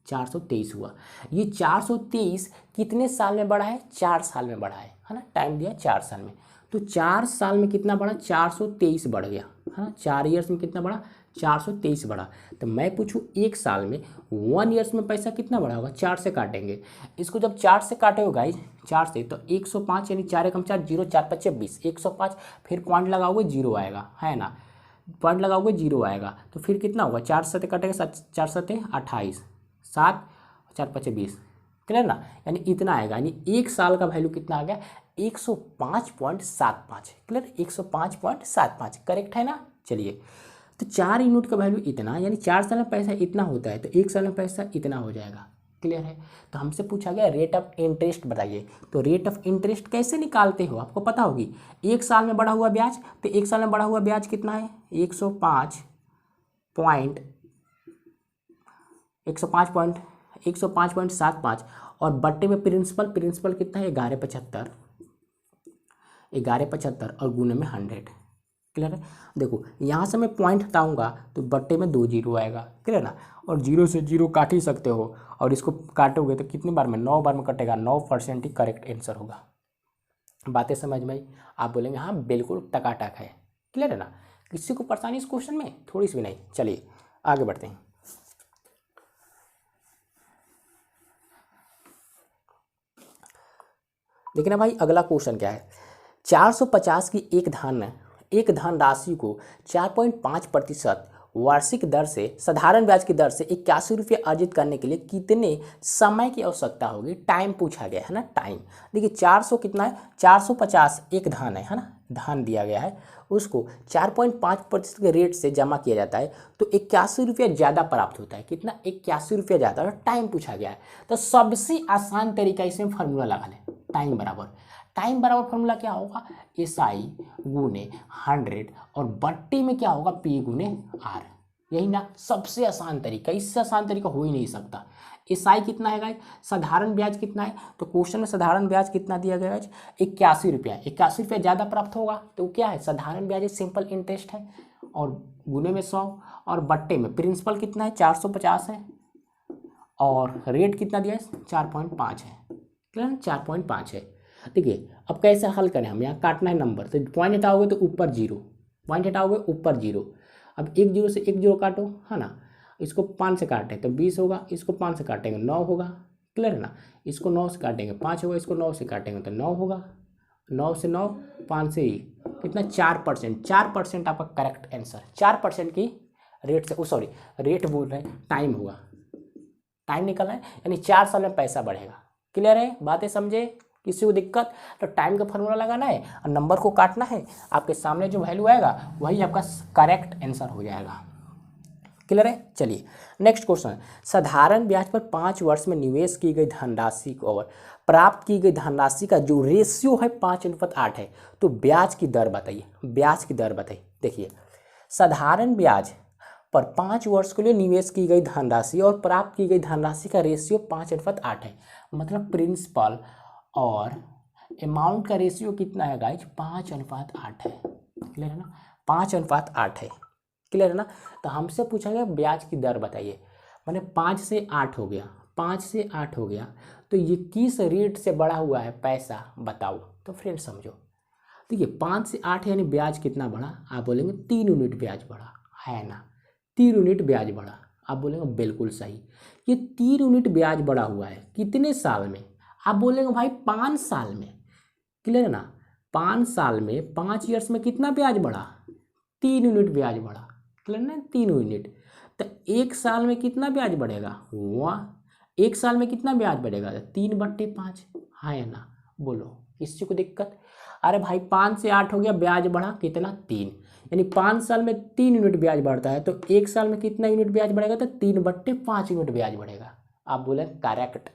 423 हुआ। ये 423 कितने साल में बढ़ा है, 4 साल में बढ़ा है ना, टाइम दिया 4 साल में। तो 4 साल में कितना बढ़ा, 423 बढ़ गया है ना, 4 ईयर्स में कितना बढ़ा, 423 बढ़ा। तो मैं पूछूं 1 साल में 1 ईयर्स में पैसा कितना बढ़ा होगा, 4 से काटेंगे इसको, जब 4 से काटे हो गाइज 4 से, तो 105 यानी 4 एकम 4 0 4 5 20, 105 फिर पॉइंट लगाओगे 0 आएगा, है ना, पॉइंट लगाओगे 0 आएगा, तो फिर कितना होगा, 4 से काटेंगे 4 7 28, 7 4 5 20। क्लियर ना, यानी इतना आएगा, यानी 1 साल का वैल्यू कितना आ गया, 105.75। क्लियर, 105.75 करेक्ट है ना। चलिए, तो 4 यूनिट का वैल्यू इतना, यानी 4 साल में पैसा इतना होता है, तो 1 साल में पैसा इतना हो जाएगा। क्लियर है, तो हमसे पूछा गया रेट ऑफ इंटरेस्ट बताइए। तो रेट ऑफ इंटरेस्ट कैसे निकालते हो, आपको पता होगी। 1 साल में बढ़ा हुआ ब्याज, तो 1 साल में बढ़ा हुआ ब्याज कितना है, 105.75 और बट्टे में प्रिंसिपल कितना है, 1175 और गुने में 100। क्लियर है, देखो यहाँ से मैं पॉइंट हटाऊंगा तो बट्टे में 2 जीरो आएगा। क्लियर ना, और 0 से 0 काट ही सकते हो, और इसको काटोगे तो कितनी बार में, 9 बार में कटेगा, 9% ही करेक्ट आंसर होगा। बातें समझ में आई, आप बोलेंगे हाँ बिल्कुल टकाटक है। क्लियर है ना, किसी को परेशानी इस क्वेश्चन में, थोड़ी सी भी नहीं। चलिए आगे बढ़ते हैं। देखना भाई अगला क्वेश्चन क्या है। 450 की एक धन राशि को 4.5% वार्षिक दर से साधारण ब्याज की दर से 81 रुपये अर्जित करने के लिए कितने समय की आवश्यकता होगी, टाइम पूछा गया है ना, टाइम। देखिए 400 कितना है, 450 एक धन है ना, धन दिया गया है, उसको 4.5% के रेट से जमा किया जाता है, तो 81 रुपया ज़्यादा प्राप्त होता है। कितना, 81 रुपया ज़्यादा, और टाइम पूछा गया है। तो सबसे आसान तरीका इसमें फार्मूला लगा लें, टाइम बराबर फार्मूला क्या होगा, SI गुने 100 और बट्टी में क्या होगा, P गुने R। यही ना सबसे आसान तरीका, इससे आसान तरीका हो ही नहीं सकता। SI कितना है गाइस, साधारण ब्याज कितना है, तो क्वेश्चन में साधारण ब्याज कितना दिया गया है, 81 रुपया। 81 रुपया ज़्यादा प्राप्त होगा, तो क्या है, साधारण ब्याज सिंपल इंटरेस्ट है, और गुने में 100, और बट्टे में प्रिंसिपल कितना है, 450 है, और रेट कितना दिया है, 4.5 है। क्लियर, 4.5 है। देखिए अब कैसे हल करें, हम यहाँ काटना है नंबर, तो पॉइंट हटाओगे तो ऊपर 0, पॉइंट हटाओगे ऊपर 0। अब 1 0 से 1 0 काटो, है ना, इसको 5 से काटें तो 20 होगा, इसको 5 से काटेंगे 9 होगा। क्लियर है ना, इसको 9 से काटेंगे 5 होगा, इसको 9 से काटेंगे तो 9 होगा, 9 से 9, 5 से ही कितना, 4% आपका करेक्ट आंसर। 4% की रेट से, सॉरी रेट बोल रहे हैं, टाइम होगा, टाइम निकलना है, यानी 4 साल में पैसा बढ़ेगा। क्लियर है, बातें समझे, किसी को दिक्कत, तो टाइम का फॉर्मूला लगाना है और नंबर को काटना है, आपके सामने जो वैल्यू आएगा वही आपका करेक्ट आंसर हो जाएगा। क्लियर है। चलिए नेक्स्ट क्वेश्चन, साधारण ब्याज पर 5 वर्ष में निवेश की गई धनराशि और प्राप्त की गई धनराशि का जो रेशियो है 5:8 है, तो ब्याज की दर बताइए, ब्याज की दर बताइए। देखिए साधारण ब्याज पर 5 वर्ष के लिए निवेश की गई धनराशि और प्राप्त की गई धनराशि का रेशियो 5:8 है, मतलब प्रिंसिपल और अमाउंट का रेशियो कितना है गाइज, 5:8 है। क्लियर है ना, 5:8 है। क्लियर है ना। तो हमसे पूछा गया ब्याज की दर बताइए, मैंने 5 से 8 हो गया, 5 से 8 हो गया, तो ये किस रेट से बढ़ा हुआ है पैसा बताओ। तो फ्रेंड समझो, देखिए 5 से 8 यानी ब्याज कितना बढ़ा, आप बोलेंगे 3 यूनिट ब्याज बढ़ा, है ना, 3 यूनिट ब्याज बढ़ा। आप बोलेंगे बिल्कुल सही, ये 3 यूनिट ब्याज बढ़ा हुआ है कितने साल में, आप बोलेंगे भाई 5 साल में। क्लियर है ना, 5 साल में 5 ईयर्स में कितना ब्याज बढ़ा, 3 यूनिट ब्याज बढ़ा। क्लियर ना, 3 यूनिट। तो 1 साल में कितना ब्याज बढ़ेगा, वाह, 1 साल में कितना ब्याज बढ़ेगा, 3/5, हाँ या ना, बोलो किसी को दिक्कत। अरे भाई 5 से 8 हो गया, ब्याज बढ़ा कितना, 3, यानी 5 साल में 3 यूनिट ब्याज बढ़ता है, तो 1 साल में कितना यूनिट ब्याज बढ़ेगा, तो 3/5 यूनिट ब्याज बढ़ेगा। आप बोले करेक्ट।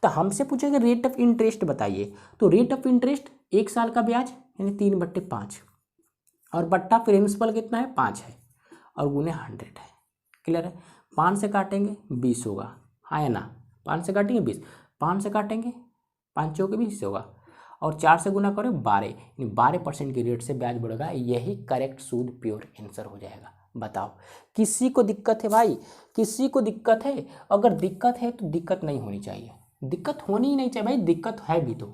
तो हमसे पूछेगा रेट ऑफ इंटरेस्ट बताइए, तो रेट ऑफ इंटरेस्ट 1 साल का ब्याज यानी 3/5 और बट्टा प्रिंसिपल कितना है, 5 है और गुने 100 है। क्लियर है, 5 से काटेंगे 20 होगा, हाँ या ना, 5 से काटेंगे 20, 5 से काटेंगे 5 चौके 20 होगा और 4 से गुना करें 12, यानी 12% की रेट से ब्याज बढ़ेगा। यही करेक्ट शुद्ध प्योर आंसर हो जाएगा। बताओ किसी को दिक्कत है भाई, किसी को दिक्कत है, अगर दिक्कत है तो दिक्कत नहीं होनी चाहिए, दिक्कत होनी ही नहीं चाहिए भाई, दिक्कत है भी तो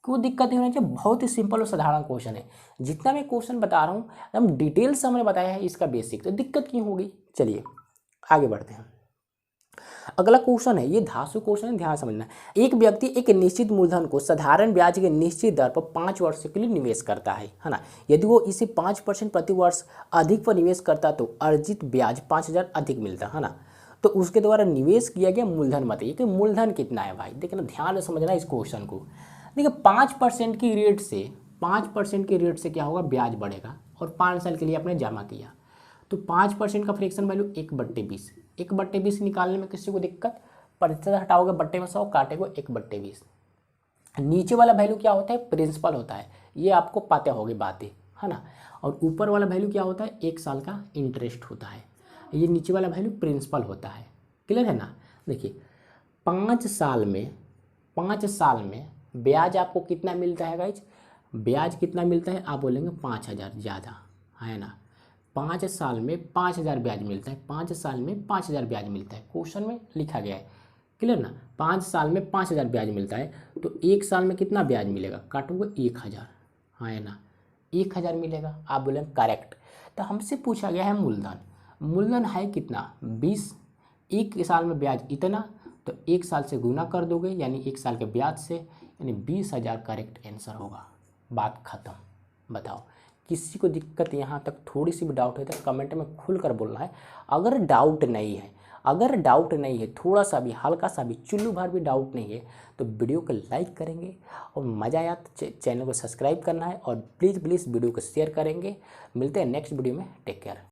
क्यों दिक्कत नहीं होनी चाहिए। बहुत ही सिंपल और साधारण क्वेश्चन है, जितना मैं क्वेश्चन बता रहा हूँ एकदम डिटेल से हमने बताया है इसका बेसिक, तो दिक्कत क्यों होगी। चलिए आगे बढ़ते हैं। अगला क्वेश्चन है, ये धासु क्वेश्चन है, ध्यान समझना। एक व्यक्ति एक निश्चित मूलधन को साधारण ब्याज के निश्चित दर पर 5 वर्ष के लिए निवेश करता है ना। यदि वो इसे 5% प्रति वर्ष अधिक पर निवेश करता तो अर्जित ब्याज 5,000 अधिक मिलता है ना। तो उसके द्वारा निवेश किया गया मूलधन बताइए कि मूलधन कितना है भाई। देखिए ना, ध्यान से समझना इस क्वेश्चन को। देखिए 5% की रेट से, 5% की रेट से क्या होगा, ब्याज बढ़ेगा और 5 साल के लिए आपने जमा किया, तो 5% का फ्रैक्शन वैल्यू 1/20, 1/20 निकालने में किसी को दिक्कत, प्रतिशत हटाओगे बट्टे में 100 काटेगो 1/20। नीचे वाला वैल्यू क्या होता है, प्रिंसिपल होता है, ये आपको पता होगी बातें, है ना। और ऊपर वाला वैल्यू क्या होता है, 1 साल का इंटरेस्ट होता है, ये नीचे वाला वैल्यू प्रिंसिपल होता है। क्लियर है ना। देखिए 5 साल में ब्याज आपको कितना मिलता है गाइज, ब्याज कितना मिलता है, आप बोलेंगे 5,000 ज़्यादा, है ना। 5 साल में 5,000 ब्याज मिलता है, 5 साल में 5,000 ब्याज मिलता है, क्वेश्चन में लिखा गया है। क्लियर ना, 5 साल में 5,000 ब्याज मिलता है, तो 1 साल में कितना ब्याज मिलेगा, काटूंगा 1,000, हाँ है ना, 1,000 मिलेगा। आप बोलेंगे करेक्ट। तो हमसे पूछा गया है मूलधन, मूलधन है कितना, 20, 1 साल में ब्याज इतना, तो 1 साल से गुना कर दोगे यानी 1 साल के ब्याज से, यानी 20,000 करेक्ट आंसर होगा। बात खत्म। बताओ किसी को दिक्कत, यहाँ तक थोड़ी सी भी डाउट है तो कमेंट में खुलकर बोलना है। अगर डाउट नहीं है, अगर डाउट नहीं है, थोड़ा सा भी, हल्का सा भी, चुल्लू भर भी डाउट नहीं है, तो वीडियो को लाइक करेंगे और मज़ा आया तो चैनल को सब्सक्राइब करना है और प्लीज़ वीडियो को शेयर करेंगे। मिलते हैं नेक्स्ट वीडियो में, टेक केयर।